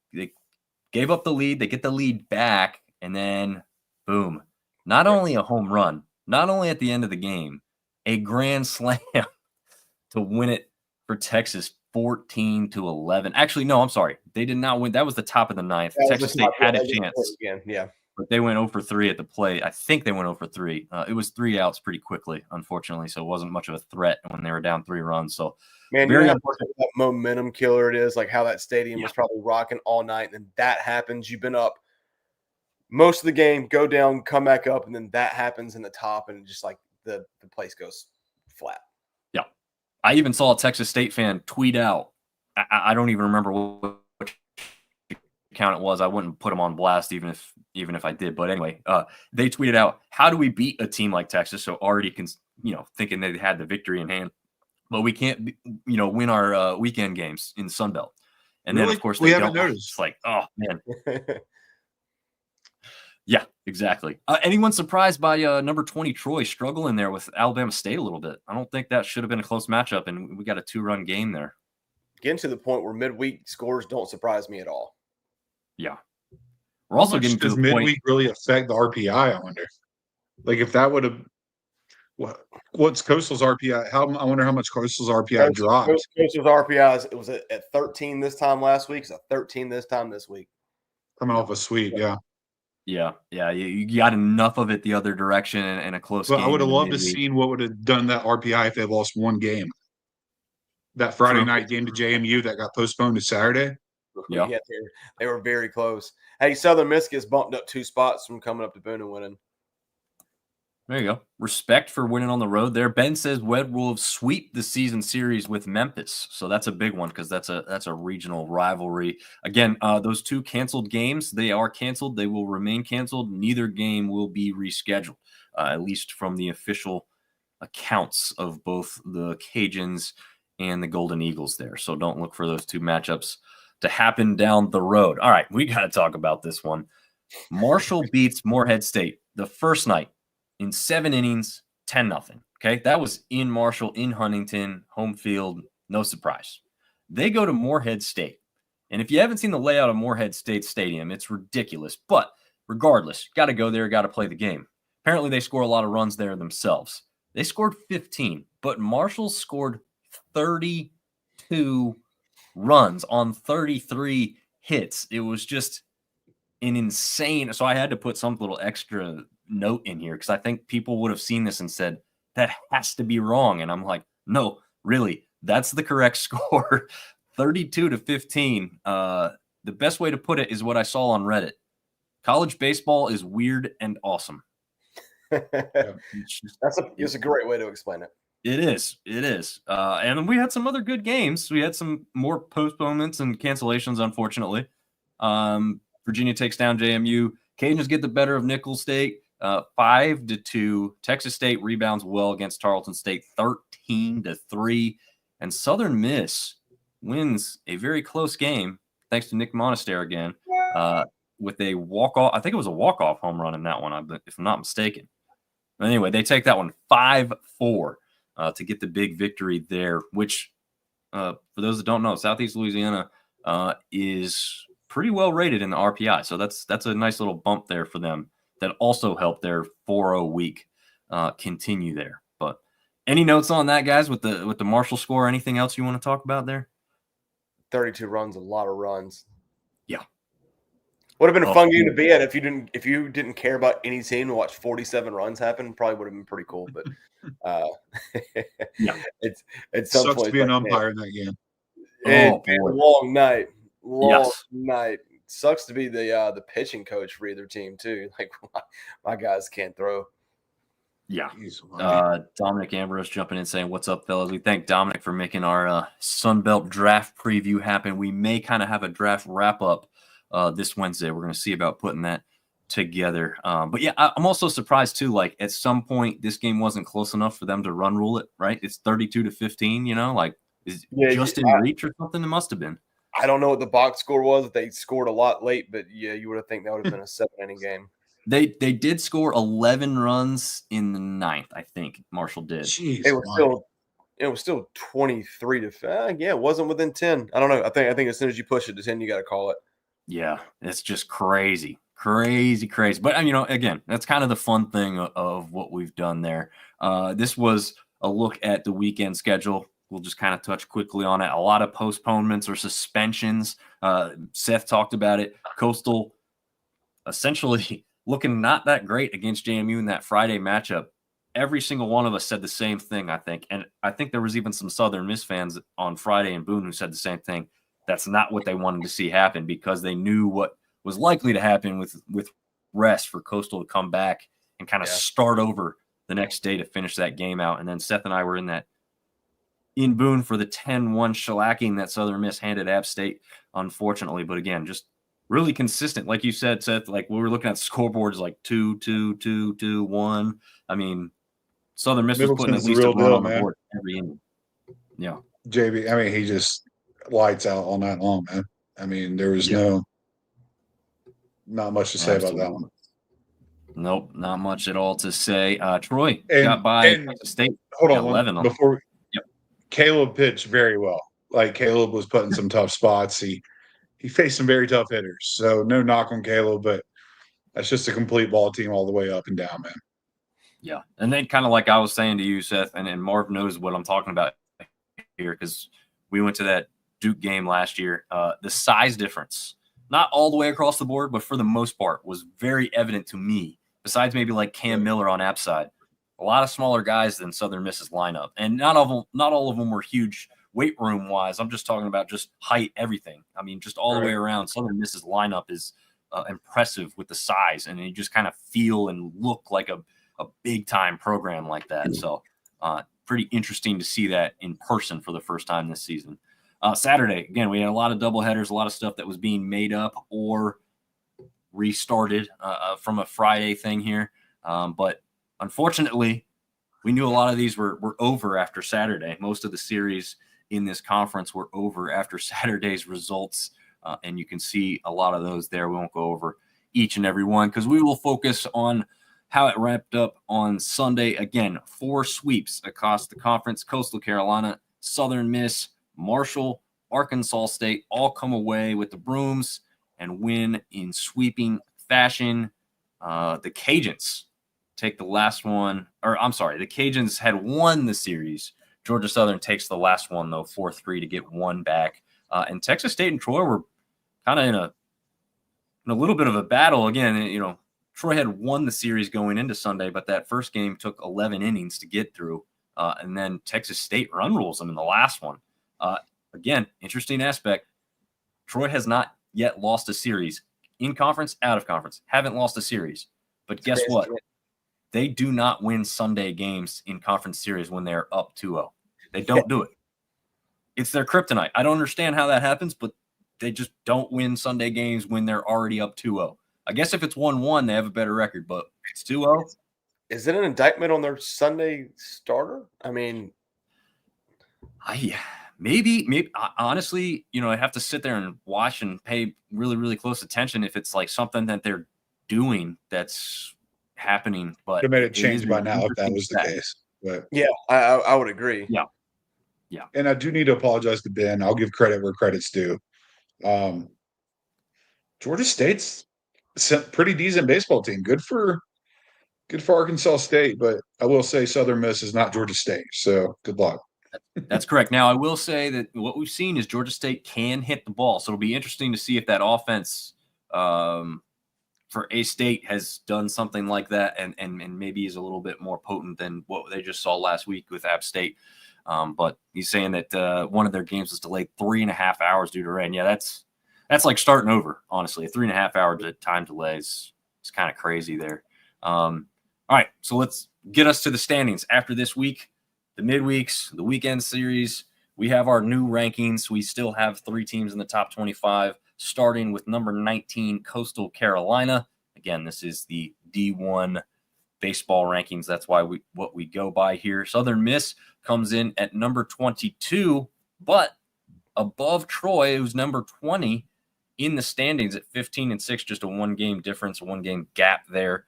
gave up the lead. They get the lead back, and then boom! Not only a home run, not only at the end of the game, a grand slam to win it for Texas. 14-11. Actually, no, I'm sorry. They did not win. That was the top of the ninth. Texas State had a chance. Yeah. But they went 0-for-3 at the plate. I think they went 0-for-3. It was 3 outs pretty quickly, unfortunately, so it wasn't much of a threat when they were down 3 runs. So, man, very unfortunate that momentum killer it is, like how that stadium was probably rocking all night, and then that happens. You've been up most of the game, go down, come back up, and then that happens in the top, and just like the place goes flat. Yeah. I even saw a Texas State fan tweet out. I don't even remember what account it was. I wouldn't put them on blast even if I did. But anyway, they tweeted out, "How do we beat a team like Texas?" So already thinking they had the victory in hand, but we can't win our weekend games in the Sun Belt. And then of course we they haven't don't. noticed. It's like, oh man. Yeah, exactly. Anyone surprised by number 20 Troy struggling there with Alabama State a little bit? I don't think that should have been a close matchup, and we got a 2-run game there. Getting to the point where midweek scores don't surprise me at all. Yeah, we're also getting to the midweek point. Midweek really affect the RPI? I wonder. Like if that would have, what's Coastal's RPI? I wonder how much Coastal's RPI dropped. Coastal's RPI it was at 13 this time last week. It's at 13 this time this week. Coming off a sweep, yeah. Yeah. You got enough of it the other direction and a close game. I would have loved to see what would have done that RPI if they lost one game. That Friday night game to JMU that got postponed to Saturday. Yeah, they were very close. Hey, Southern Miss gets bumped up 2 spots from coming up to Boone and winning. There you go. Respect for winning on the road there. Ben says Red Wolves sweep the season series with Memphis. So that's a big one because that's a regional rivalry. Again, those 2 canceled games, they are canceled. They will remain canceled. Neither game will be rescheduled, at least from the official accounts of both the Cajuns and the Golden Eagles there. So don't look for those 2 matchups to happen down the road. All right, we got to talk about this one. Marshall beats Morehead State the first night. In 7 innings, 10-0. Okay, that was in Marshall, in Huntington, home field, no surprise. They go to Morehead State. And if you haven't seen the layout of Morehead State Stadium, it's ridiculous. But regardless, got to go there, got to play the game. Apparently, they score a lot of runs there themselves. They scored 15, but Marshall scored 32 runs on 33 hits. It was just an insane. So I had to put some little extra note in here because I think people would have seen this and said that has to be wrong, and I'm like, no, really, that's the correct score. 32-15. The best way to put it is what I saw on Reddit. College baseball is weird and awesome. It's a great way to explain it. It is. And we had some other good games. We had some more postponements and cancellations, unfortunately. Virginia takes down JMU. Cajuns get the better of Nicholls State. 5-2. Texas State rebounds well against Tarleton State, 13-3. And Southern Miss wins a very close game, thanks to Nick Monaster again, with a walk-off. I think it was a walk-off home run in that one, if I'm not mistaken. But anyway, they take that one 5-4 to get the big victory there, which, for those that don't know, Southeast Louisiana is pretty well rated in the RPI. So that's a nice little bump there for them. That also helped their 4-0 week continue there. But any notes on that, guys, with the Marshall score? Anything else you want to talk about there? 32 runs, a lot of runs. Yeah, would have been a fun game to be at if you didn't care about any team and watch 47 runs happen. Probably would have been pretty cool. But yeah, it's sucks to be an umpire in that game. It's been a long night. Long night. sucks to be the pitching coach for either team too. Like my guys can't throw. Yeah. Jeez, Dominic Ambrose jumping in saying, "What's up, fellas?" We thank Dominic for making our Sunbelt draft preview happen. We may kind of have a draft wrap up this Wednesday. We're going to see about putting that together. But yeah, I'm also surprised too. Like at some point, this game wasn't close enough for them to run rule it. Right? It's 32-15. You know, like is just in reach or something. It must have been. I don't know what the box score was. They scored a lot late, but yeah, you would have think that would have been a 7-inning game. They did score 11 runs in the ninth, I think. Marshall did. Jeez, It was still 23 to yeah, it wasn't within 10. I don't know. I think as soon as you push it to 10, you got to call it. Yeah, it's just crazy. But you know, again, that's kind of the fun thing of what we've done there. This was a look at the weekend schedule. We'll just kind of touch quickly on it. A lot of postponements or suspensions. Seth talked about it. Coastal essentially looking not that great against JMU in that Friday matchup. Every single one of us said the same thing, I think. And I think there was even some Southern Miss fans on Friday in Boone who said the same thing. That's not what they wanted to see happen because they knew what was likely to happen with rest for Coastal to come back and kind of start over the next day to finish that game out. And then Seth and I were in Boone for the 10-1 shellacking that Southern Miss handed App State, unfortunately. But again, just really consistent. Like you said, Seth, like we were looking at scoreboards like 2-2-2-2-1. I mean, Southern Miss was putting at least a run on the board every inning. Yeah. JB, I mean, he just lights out all night long, man. I mean, there was not much to say about that one. Nope, not much at all to say. Troy got by Texas State. Hold on, 11 before Caleb pitched very well. Like Caleb was putting some tough spots. He faced some very tough hitters. So no knock on Caleb, but that's just a complete ball team all the way up and down, man. Yeah. And then kind of like I was saying to you, Seth, and Marv knows what I'm talking about here because we went to that Duke game last year. The size difference, not all the way across the board, but for the most part, was very evident to me, besides maybe like Cam Miller on App side. A lot of smaller guys than Southern Miss's lineup. And not all of them were huge weight room wise. I'm just talking about just height, everything. I mean, just all the way around. Southern Miss's lineup is impressive with the size, and you just kind of feel and look like a big time program like that. So pretty interesting to see that in person for the first time this season. Saturday, again, we had a lot of doubleheaders, a lot of stuff that was being made up or restarted from a Friday thing here. But unfortunately, we knew a lot of these were over after Saturday. Most of the series in this conference were over after Saturday's results, and you can see a lot of those there. We won't go over each and every one because we will focus on how it wrapped up on Sunday. Again, 4 sweeps across the conference. Coastal Carolina, Southern Miss, Marshall, Arkansas State all come away with the brooms and win in sweeping fashion. The Cajuns take the last one, or I'm sorry, the Cajuns had won the series. Georgia Southern takes the last one, though, 4-3 to get one back. And Texas State and Troy were kind of in a little bit of a battle. Again, you know, Troy had won the series going into Sunday, but that first game took 11 innings to get through. And then Texas State run rules them in the last one. Again, interesting aspect. Troy has not yet lost a series in conference, out of conference. Haven't lost a series. But guess what? They do not win Sunday games in conference series when they're up 2-0. They don't do it. It's their kryptonite. I don't understand how that happens, but they just don't win Sunday games when they're already up 2-0. I guess if it's 1-1, they have a better record, but it's 2-0. Is it an indictment on their Sunday starter? I mean, maybe honestly, you know, I have to sit there and watch and pay really, really close attention if it's like something that they're doing that's happening. But they made it change by now if that was the case. But yeah, I would agree. Yeah. And I do need to apologize to Ben. I'll give credit where credit's due. Georgia State's a pretty decent baseball team. Good for Arkansas State, but I will say Southern Miss is not Georgia State. So good luck. That's correct. Now, I will say that what we've seen is Georgia State can hit the ball. So it'll be interesting to see if that offense for A-State has done something like that and maybe is a little bit more potent than what they just saw last week with App State. But he's saying that one of their games was delayed 3.5 hours due to rain. Yeah, That's like starting over, honestly. A 3.5 hour time delay is kind of crazy there. All right, so let's get us to the standings. After this week, the midweeks, the weekend series, we have our new rankings. We still have 3 teams in the top 25, starting with number 19, Coastal Carolina. Again, this is the D1 baseball rankings. That's why what we go by here. Southern Miss comes in at number 22, but above Troy, who's number 20 in the standings at 15-6, just a 1-game difference, a 1-game gap there.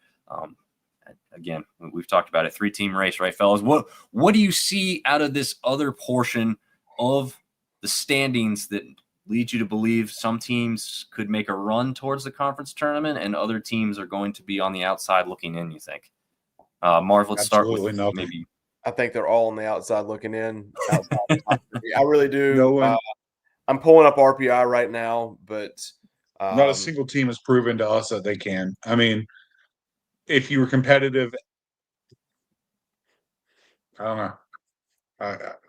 Again, we've talked about it, 3-team race, right, fellas? What do you see out of this other portion of the standings that leads you to believe some teams could make a run towards the conference tournament and other teams are going to be on the outside looking in, you think? Marv, let's start with maybe. I think they're all on the outside looking in. Outside I really do. No one, I'm pulling up RPI right now, but not a single team has proven to us that they can. I mean, if you were competitive, I don't know.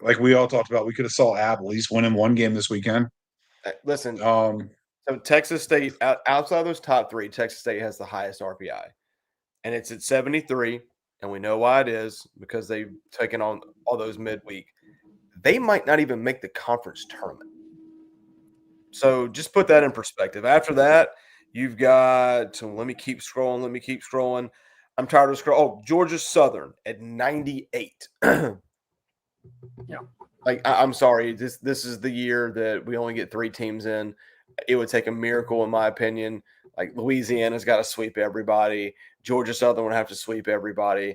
Like we all talked about, we could have saw App at least winning 1 game this weekend. Listen, so Texas State, outside of those top 3, Texas State has the highest RPI, and it's at 73. And we know why it is, because they've taken on all those midweek. They might not even make the conference tournament. So just put that in perspective. After that, you've got, so let me keep scrolling. I'm tired of scrolling. Oh, Georgia Southern at 98. Yeah. Like, I'm sorry. This is the year that we only get 3 teams in. It would take a miracle, in my opinion. Like, Louisiana's got to sweep everybody. Georgia Southern would have to sweep everybody.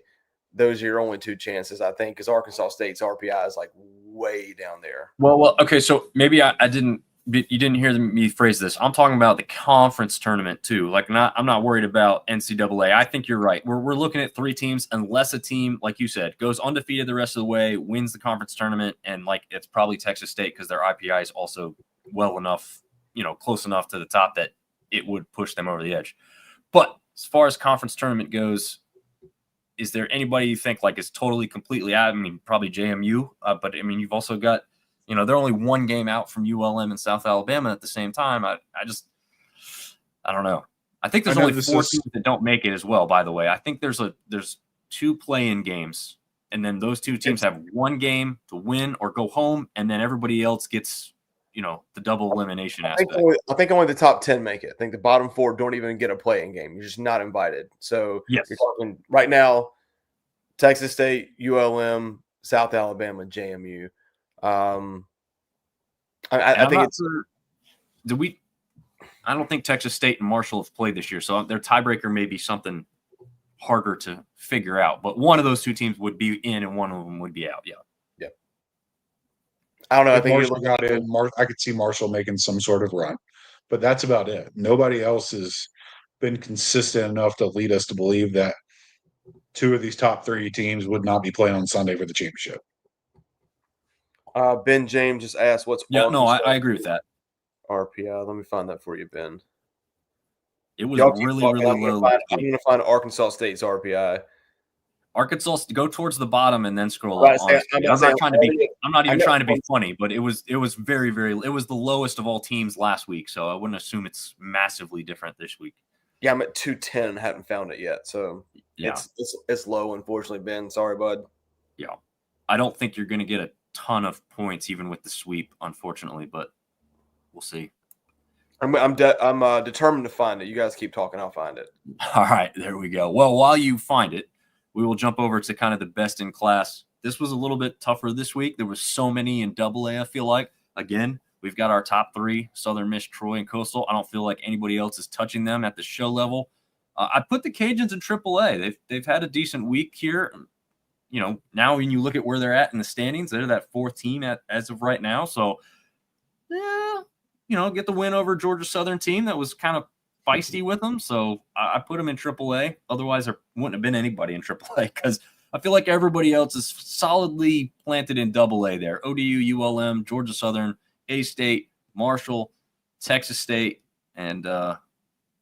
Those are your only 2 chances, I think, because Arkansas State's RPI is like way down there. Well, okay. So maybe you didn't hear me phrase this. I'm talking about the conference tournament too. Like, I'm not worried about NCAA. I think you're right. We're looking at 3 teams, unless a team, like you said, goes undefeated the rest of the way, wins the conference tournament, and like it's probably Texas State because their IPI is also well enough, close enough to the top that it would push them over the edge. But as far as conference tournament goes, is there anybody you think like is totally completely out? I mean, probably JMU, but I mean, you've also got, they're only 1 game out from ULM and South Alabama at the same time. I don't know. I think there's only 4 teams that don't make it as well, by the way. I think there's 2 play-in games, and then those 2 teams have 1 game to win or go home, and then everybody else gets, the double elimination aspect. I think only the top 10 make it. I think the bottom 4 don't even get a play-in game. You're just not invited. So yes. You're talking right now, Texas State, ULM, South Alabama, JMU. I think it's I don't think Texas State and Marshall have played this year, so their tiebreaker may be something harder to figure out. But one of those 2 teams would be in, and one of them would be out. Yeah. I don't know. I think Marshall got in. I could see Marshall making some sort of run, but that's about it. Nobody else has been consistent enough to lead us to believe that 2 of these top 3 teams would not be playing on Sunday for the championship. Ben James just asked what's I agree with that. RPI. Let me find that for you, Ben. It was really low. I'm going to find Arkansas State's RPI. Arkansas, go towards the bottom and then scroll up. I'm not even trying to be funny, but it was very, very. It was the lowest of all teams last week, so I wouldn't assume it's massively different this week. Yeah, I'm at 210 and haven't found it yet, so yeah, it's low. Unfortunately, Ben. Sorry, bud. Yeah, I don't think you're going to get a ton of points even with the sweep, unfortunately, but we'll see. I'm determined to find it. You guys keep talking, I'll find it. All right, there we go. Well, while you find it, we will jump over to kind of the best in class. This was a little bit tougher this week. There was so many in AA, I feel like. Again, we've got our top 3, Southern Miss, Troy, and Coastal. I don't feel like anybody else is touching them at the show level. I put the Cajuns in AAA. They've had a decent week here. Now when you look at where they're at in the standings, they're that 4th team as of right now. So, get the win over Georgia Southern team that was kind of feisty with them. So I put them in AAA. Otherwise, there wouldn't have been anybody in AAA because I feel like everybody else is solidly planted in AA there. ODU, ULM, Georgia Southern, A-State, Marshall, Texas State, and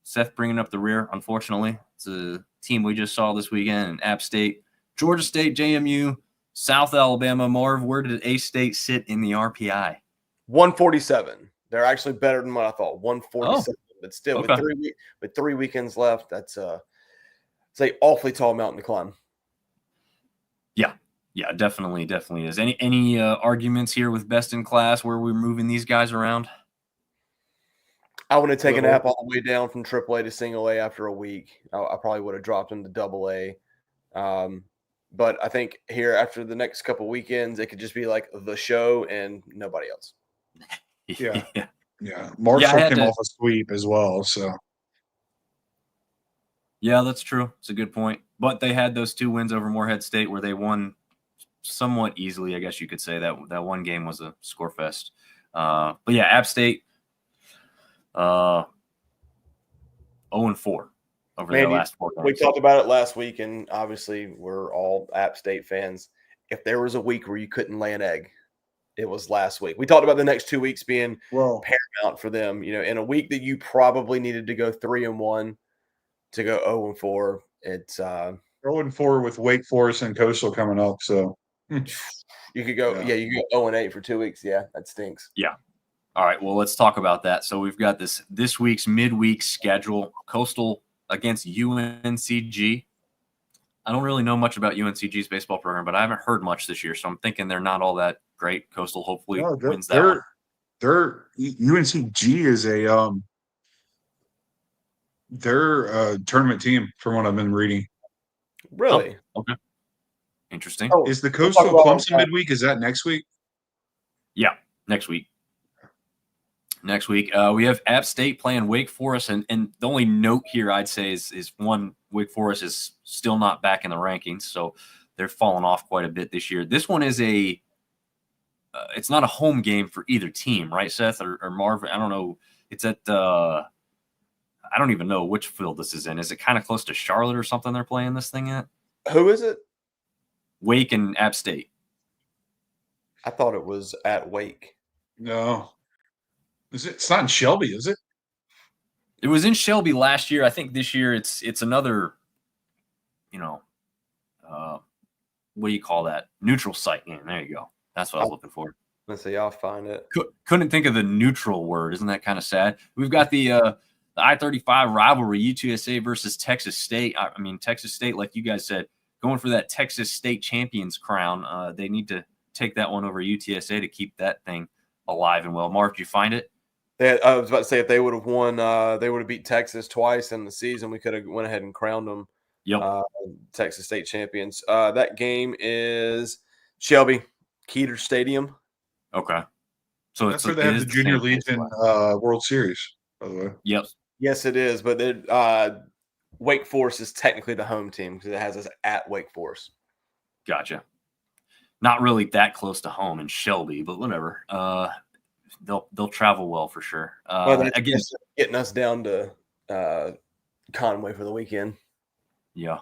Seth bringing up the rear, unfortunately. It's a team we just saw this weekend, and App State, Georgia State, JMU, South Alabama. Marv, where did A-State sit in the RPI? 147. They're actually better than what I thought. 147, but still okay. with 3 weekends left, that's it's an awfully tall mountain to climb. Yeah, definitely is. Any arguments here with best in class where we're moving these guys around? I want to take a nap all the way down from AAA to single A after a week. I probably would have dropped him to double A. But I think here after the next couple weekends, it could just be like the show and nobody else. Yeah. Marshall came off a sweep as well, so. Yeah, that's true. It's a good point. But they had those 2 wins over Morehead State where they won somewhat easily, I guess you could say. That one game was a score fest. But yeah, App State 0-4 over their last 4 games. We talked about it last week, and obviously we're all App State fans. If there was a week where you couldn't lay an egg, it was last week. We talked about the next 2 weeks being paramount for them. In a week that you probably needed to go 3-1 to go 0-4. It's 0-4 with Wake Forest and Coastal coming up, so you could go you could go 0-8 for 2 weeks. Yeah, that stinks. Yeah. All right, well, let's talk about that. So we've got this week's midweek schedule. Coastal against UNCG. I don't really know much about UNCG's baseball program, but I haven't heard much this year, so I'm thinking they're not all that great. Coastal hopefully wins that one. UNCG is they're a tournament team from what I've been reading. Really? Oh, okay. Interesting. Is the Coastal Clemson midweek? Is that next week? Yeah, next week. Next week, we have App State playing Wake Forest, and the only note here I'd say is one, Wake Forest is still not back in the rankings, so they're falling off quite a bit this year. This one is it's not a home game for either team, right, Seth or Marv? I don't know. It's at I don't even know which field this is in. Is it kind of close to Charlotte or something they're playing this thing at? Who is it? Wake and App State. I thought it was at Wake. No. It's not in Shelby, is it? It was in Shelby last year. I think this year it's another, what do you call that? Neutral site game. There you go. That's what I was looking for. Let's see. I'll find it. Couldn't think of the neutral word. Isn't that kind of sad? We've got the I-35 rivalry, UTSA versus Texas State. I mean, Texas State, like you guys said, going for that Texas State champions crown. They need to take that one over UTSA to keep that thing alive and well. Marv, did you find it? I was about to say if they would have won, they would have beat Texas twice in the season. We could have went ahead and crowned them Texas State champions. That game is Shelby Keeter Stadium. Okay. So that's where they have the Junior Legion World Series, by the way. Yep. Yes, it is. But Wake Forest is technically the home team because it has us at Wake Forest. Gotcha. Not really that close to home in Shelby, but whatever. They'll travel well for sure. Again, getting us down to Conway for the weekend. Yeah.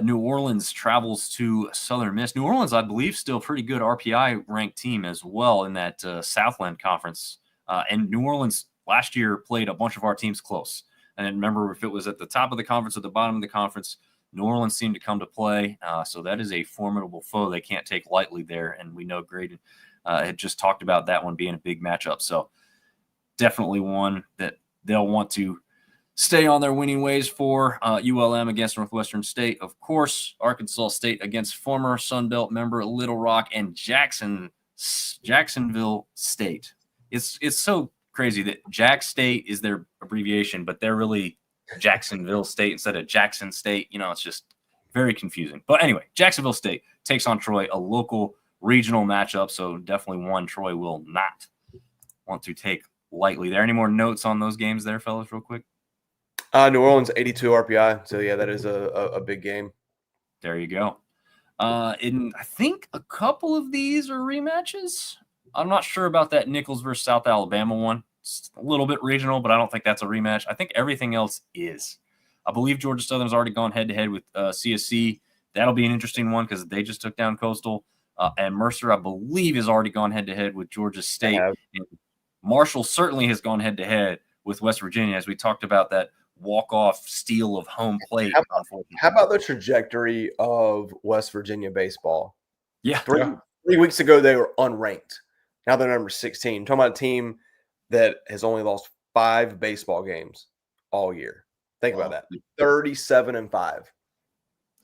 New Orleans travels to Southern Miss. New Orleans, I believe, still pretty good RPI ranked team as well in that Southland Conference. And New Orleans last year played a bunch of our teams close. And remember, if it was at the top of the conference or the bottom of the conference, New Orleans seemed to come to play. So that is a formidable foe they can't take lightly there. And we know Grayden had just talked about that one being a big matchup. So definitely one that they'll want to stay on their winning ways for. ULM against Northwestern State, of course. Arkansas State against former Sun Belt member Little Rock, and Jacksonville State. It's so crazy that Jack State is their abbreviation, but they're really Jacksonville State instead of Jackson State. It's just very confusing. But anyway, Jacksonville State takes on Troy, a local regional matchup. So definitely one Troy will not want to take lightly there. Any more notes on those games there, fellas, real quick? New Orleans 82 RPI. So yeah, that is a big game. There you go. And I think a couple of these are rematches. I'm not sure about that Nichols versus South Alabama one. It's a little bit regional, but I don't think that's a rematch. I think everything else is. I believe Georgia Southern's already gone head-to-head with CSC. That'll be an interesting one because they just took down Coastal. And Mercer, I believe, has already gone head-to-head with Georgia State. And Marshall certainly has gone head-to-head with West Virginia, as we talked about that walk-off steal of home plate. How about the trajectory of West Virginia baseball? Yeah. 3 weeks ago, they were unranked. Now they're number 16. I'm talking about a team that has only lost 5 baseball games all year. Think about Wow. that. 37-5.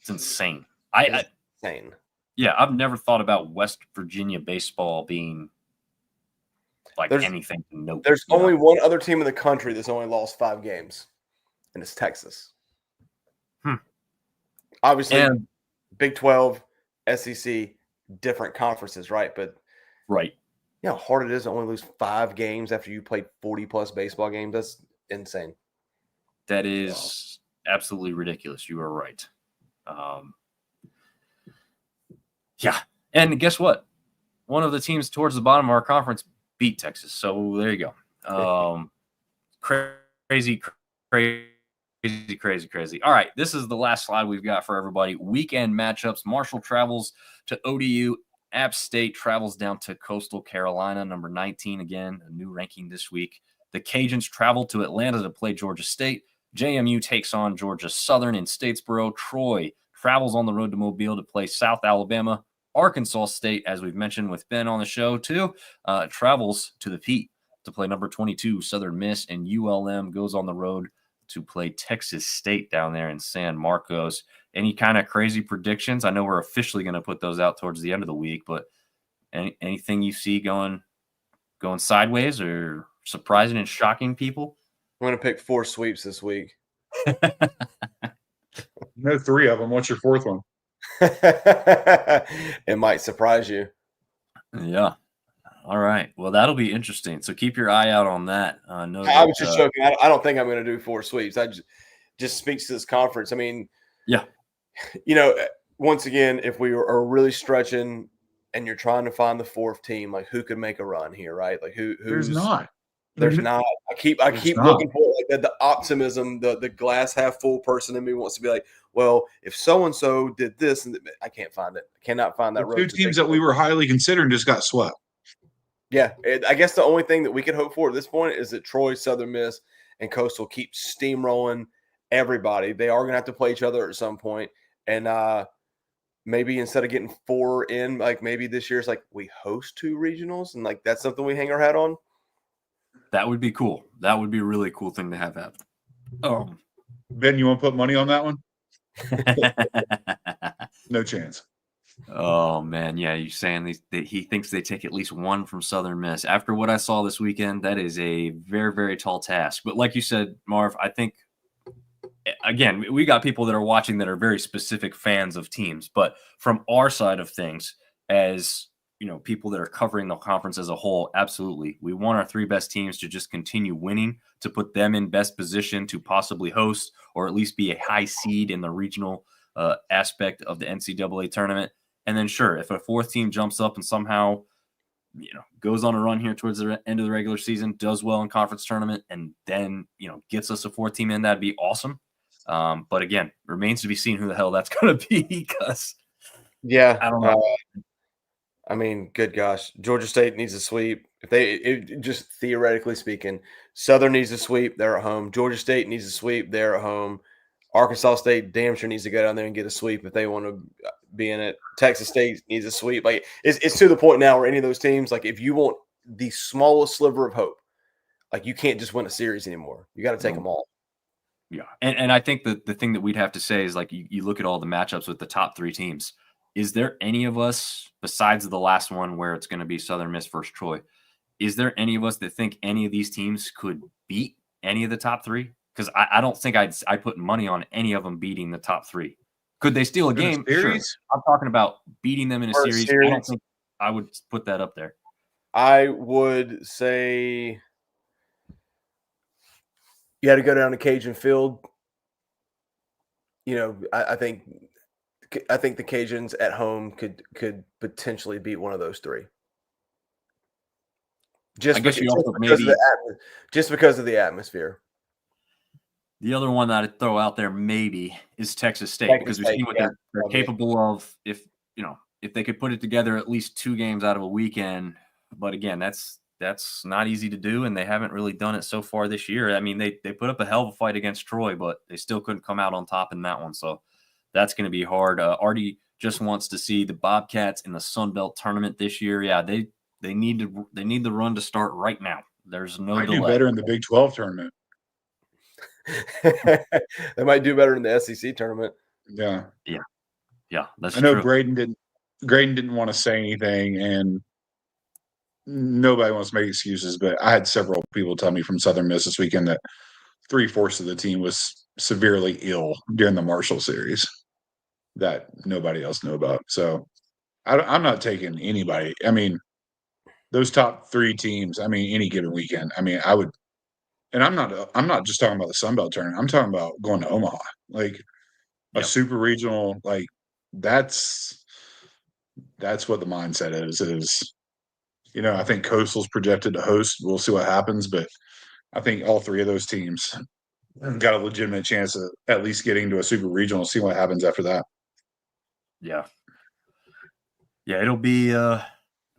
It's insane. It's insane. Yeah, I've never thought about West Virginia baseball being like anything to note. There's only one other team in the country that's only lost 5 games, and it's Texas. Obviously, And Big 12, SEC, different conferences, right? But right. you know how hard it is to only lose 5 games after you played 40-plus baseball games? That's insane. That is absolutely ridiculous. You are right. Yeah. And guess what? One of the teams towards the bottom of our conference beat Texas. So there you go. Crazy. All right. This is the last slide we've got for everybody. Weekend matchups. Marshall travels to ODU. App State travels down to Coastal Carolina, number 19. Again, a new ranking this week. The Cajuns travel to Atlanta to play Georgia State. JMU takes on Georgia Southern in Statesboro. Troy travels on the road to Mobile to play South Alabama. Arkansas State, as we've mentioned with Ben on the show too, travels to the Pete to play number 22 Southern Miss, and ULM goes on the road to play Texas State down there in San Marcos. Any kind of crazy predictions? I know we're officially going to put those out towards the end of the week, but anything you see going sideways or surprising and shocking people? I'm going to pick 4 sweeps this week. No, 3 of them. What's your 4th one? It might surprise you. Yeah. All right. Well, that'll be interesting. So keep your eye out on that. I was just joking. I don't think I'm going to do 4 sweeps. I just speaks to this conference. I mean, yeah. You know, once again, if we are really stretching and you're trying to find the 4th team, like who could make a run here, right? Like who's There's not. There's not. I keep looking for like the optimism, the glass half full person in me wants to be like, well, if so and so did this, and I can't find it. I cannot find that. The 2 teams that we were highly considering just got swept. Yeah, I guess the only thing that we could hope for at this point is that Troy, Southern Miss, and Coastal keep steamrolling everybody. They are going to have to play each other at some point, and maybe instead of getting 4 in, like maybe this year's like we host 2 regionals, and like that's something we hang our hat on. That would be cool. That would be a really cool thing to have happen. Ben, you want to put money on that one? No chance. Oh, man. Yeah, you're saying he thinks they take at least 1 from Southern Miss. After what I saw this weekend, that is a very, very tall task. But like you said, Marv, I think, again, we got people that are watching that are very specific fans of teams. But from our side of things, as you know, people that are covering the conference as a whole, absolutely. We want our 3 best teams to just continue winning, to put them in best position to possibly host or at least be a high seed in the regional aspect of the NCAA tournament. And then, sure, if a 4th team jumps up and somehow, you know, goes on a run here towards the end of the regular season, does well in conference tournament, and then, you know, gets us a 4th team in, that'd be awesome. But again, remains to be seen who the hell that's going to be because, yeah, I don't know. I mean, good gosh, Georgia State needs a sweep. Just theoretically speaking, Southern needs a sweep. They're at home. Georgia State needs a sweep. They're at home. Arkansas State damn sure needs to go down there and get a sweep if they want to be in it. Texas State needs a sweep. Like it's to the point now where any of those teams, like if you want the smallest sliver of hope, like you can't just win a series anymore. You got to take them all. Yeah, and I think that the thing that we'd have to say is like you look at all the matchups with the top 3 teams. Is there any of us, besides the last one where it's going to be Southern Miss versus Troy, is there any of us that think any of these teams could beat any of the top 3? Because I don't think I put money on any of them beating the top 3. Could they steal a game? Sure. I'm talking about beating them in a series. I don't think I would put that up there. I would say you had to go down to Cajun Field. You know, I think the Cajuns at home could potentially beat one of those 3. Just because of the atmosphere. The other one that I'd throw out there maybe is Texas State because we've seen what they're capable of if they could put it together at least 2 games out of a weekend. But again, that's not easy to do, and they haven't really done it so far this year. I mean, they put up a hell of a fight against Troy, but they still couldn't come out on top in that one. So that's going to be hard. Artie just wants to see the Bobcats in the Sun Belt tournament this year. Yeah, they need the run to start right now. There's no I do delay. better in the Big 12 tournament. They might do better in the SEC tournament. Yeah. Yeah, that's I know true. Grayden didn't want to say anything, and nobody wants to make excuses, but I had several people tell me from Southern Miss this weekend that 3/4 of the team was severely ill during the Marshall series that nobody else knew about. So I'm not taking anybody. I mean, those top 3 teams, I mean, any given weekend, I mean, I would, and I'm not just talking about the Sun Belt tournament. I'm talking about going to Omaha, like a Yep. super regional, like that's what the mindset is, I think Coastal's projected to host. We'll see what happens, but I think all 3 of those teams got a legitimate chance of at least getting to a super regional, see what happens after that. Yeah. Yeah, it'll be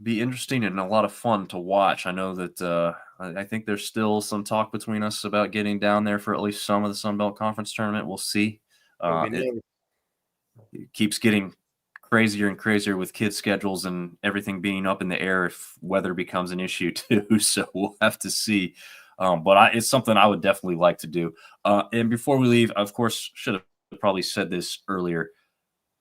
interesting and a lot of fun to watch. I know that I think there's still some talk between us about getting down there for at least some of the Sun Belt Conference tournament. We'll see. It keeps getting crazier and crazier with kids' schedules and everything being up in the air if weather becomes an issue too. So we'll have to see. But it's something I would definitely like to do. And before we leave, of course, should have probably said this earlier,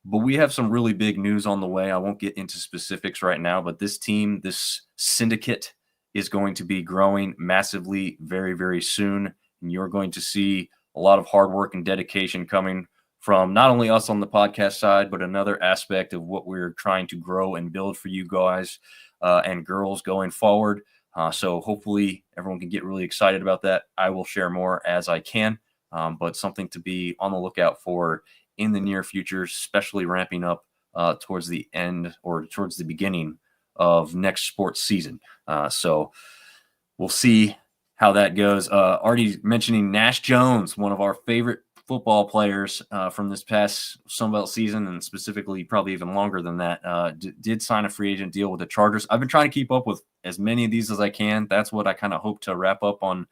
but we have some really big news on the way. I won't get into specifics right now, but this team, this syndicate, is going to be growing massively very, very soon. And you're going to see a lot of hard work and dedication coming from not only us on the podcast side, but another aspect of what we're trying to grow and build for you guys and girls going forward. So hopefully everyone can get really excited about that. I will share more as I can, but something to be on the lookout for in the near future, especially ramping up towards the end or towards the beginning of next sports season. So we'll see how that goes. Already mentioning Nash Jones, one of our favorite football players from this past Sunbelt season, and specifically probably even longer than that, did sign a free agent deal with the Chargers. I've been trying to keep up with as many of these as I can. That's what I kind of hope to wrap up on.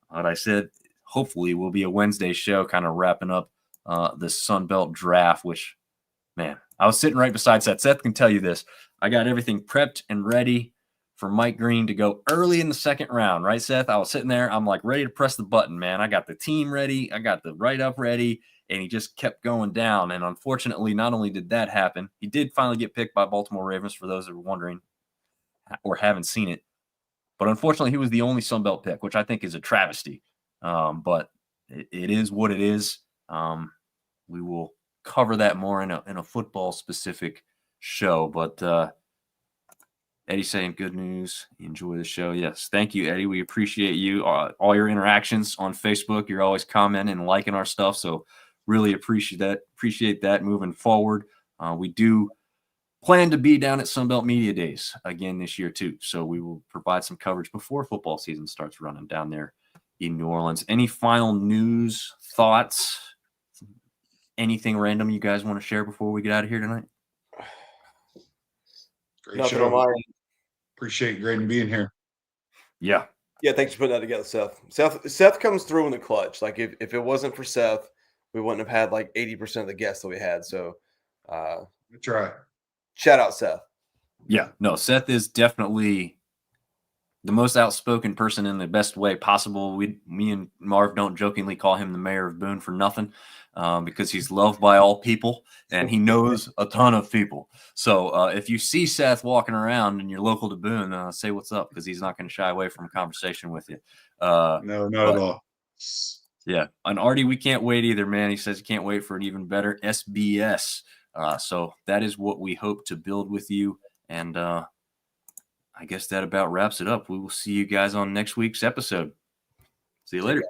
What I said, hopefully will be a Wednesday show, kind of wrapping up the Sunbelt draft, which, man, I was sitting right beside Seth. Seth can tell you this. I got everything prepped and ready for Mike Green to go early in the second round, right, Seth? I was sitting there. I'm like ready to press the button, man. I got the team ready. I got the write-up ready, and he just kept going down. And unfortunately, not only did that happen, he did finally get picked by Baltimore Ravens, for those that are wondering or haven't seen it. But unfortunately, he was the only Sunbelt pick, which I think is a travesty. But it is what it is. We will cover that more in a football-specific show. But Eddie saying good news. Enjoy the show. Yes. Thank you, Eddie. We appreciate you. All your interactions on Facebook. You're always commenting and liking our stuff. So really appreciate that. Appreciate that moving forward. We do plan to be down at Sunbelt Media Days again this year too. So we will provide some coverage before football season starts running down there in New Orleans. Any final news, thoughts, anything random you guys want to share before we get out of here tonight? Great Nothing show. on my end. Appreciate Grayden being here. Yeah. Yeah, thanks for putting that together, Seth. Seth comes through in the clutch. Like if it wasn't for Seth, we wouldn't have had like 80% of the guests that we had. So That's right. shout out Seth. Yeah. No, Seth is definitely the most outspoken person in the best way possible. Me and Marv don't jokingly call him the mayor of Boone for nothing, because he's loved by all people and he knows a ton of people. So if you see Seth walking around and you're local to Boone, say what's up, because he's not going to shy away from a conversation with you. No, not at all. Yeah. And Artie, we can't wait either, man. He says he can't wait for an even better SBS. So that is what we hope to build with you. And I guess that about wraps it up. We will see you guys on next week's episode. See you later.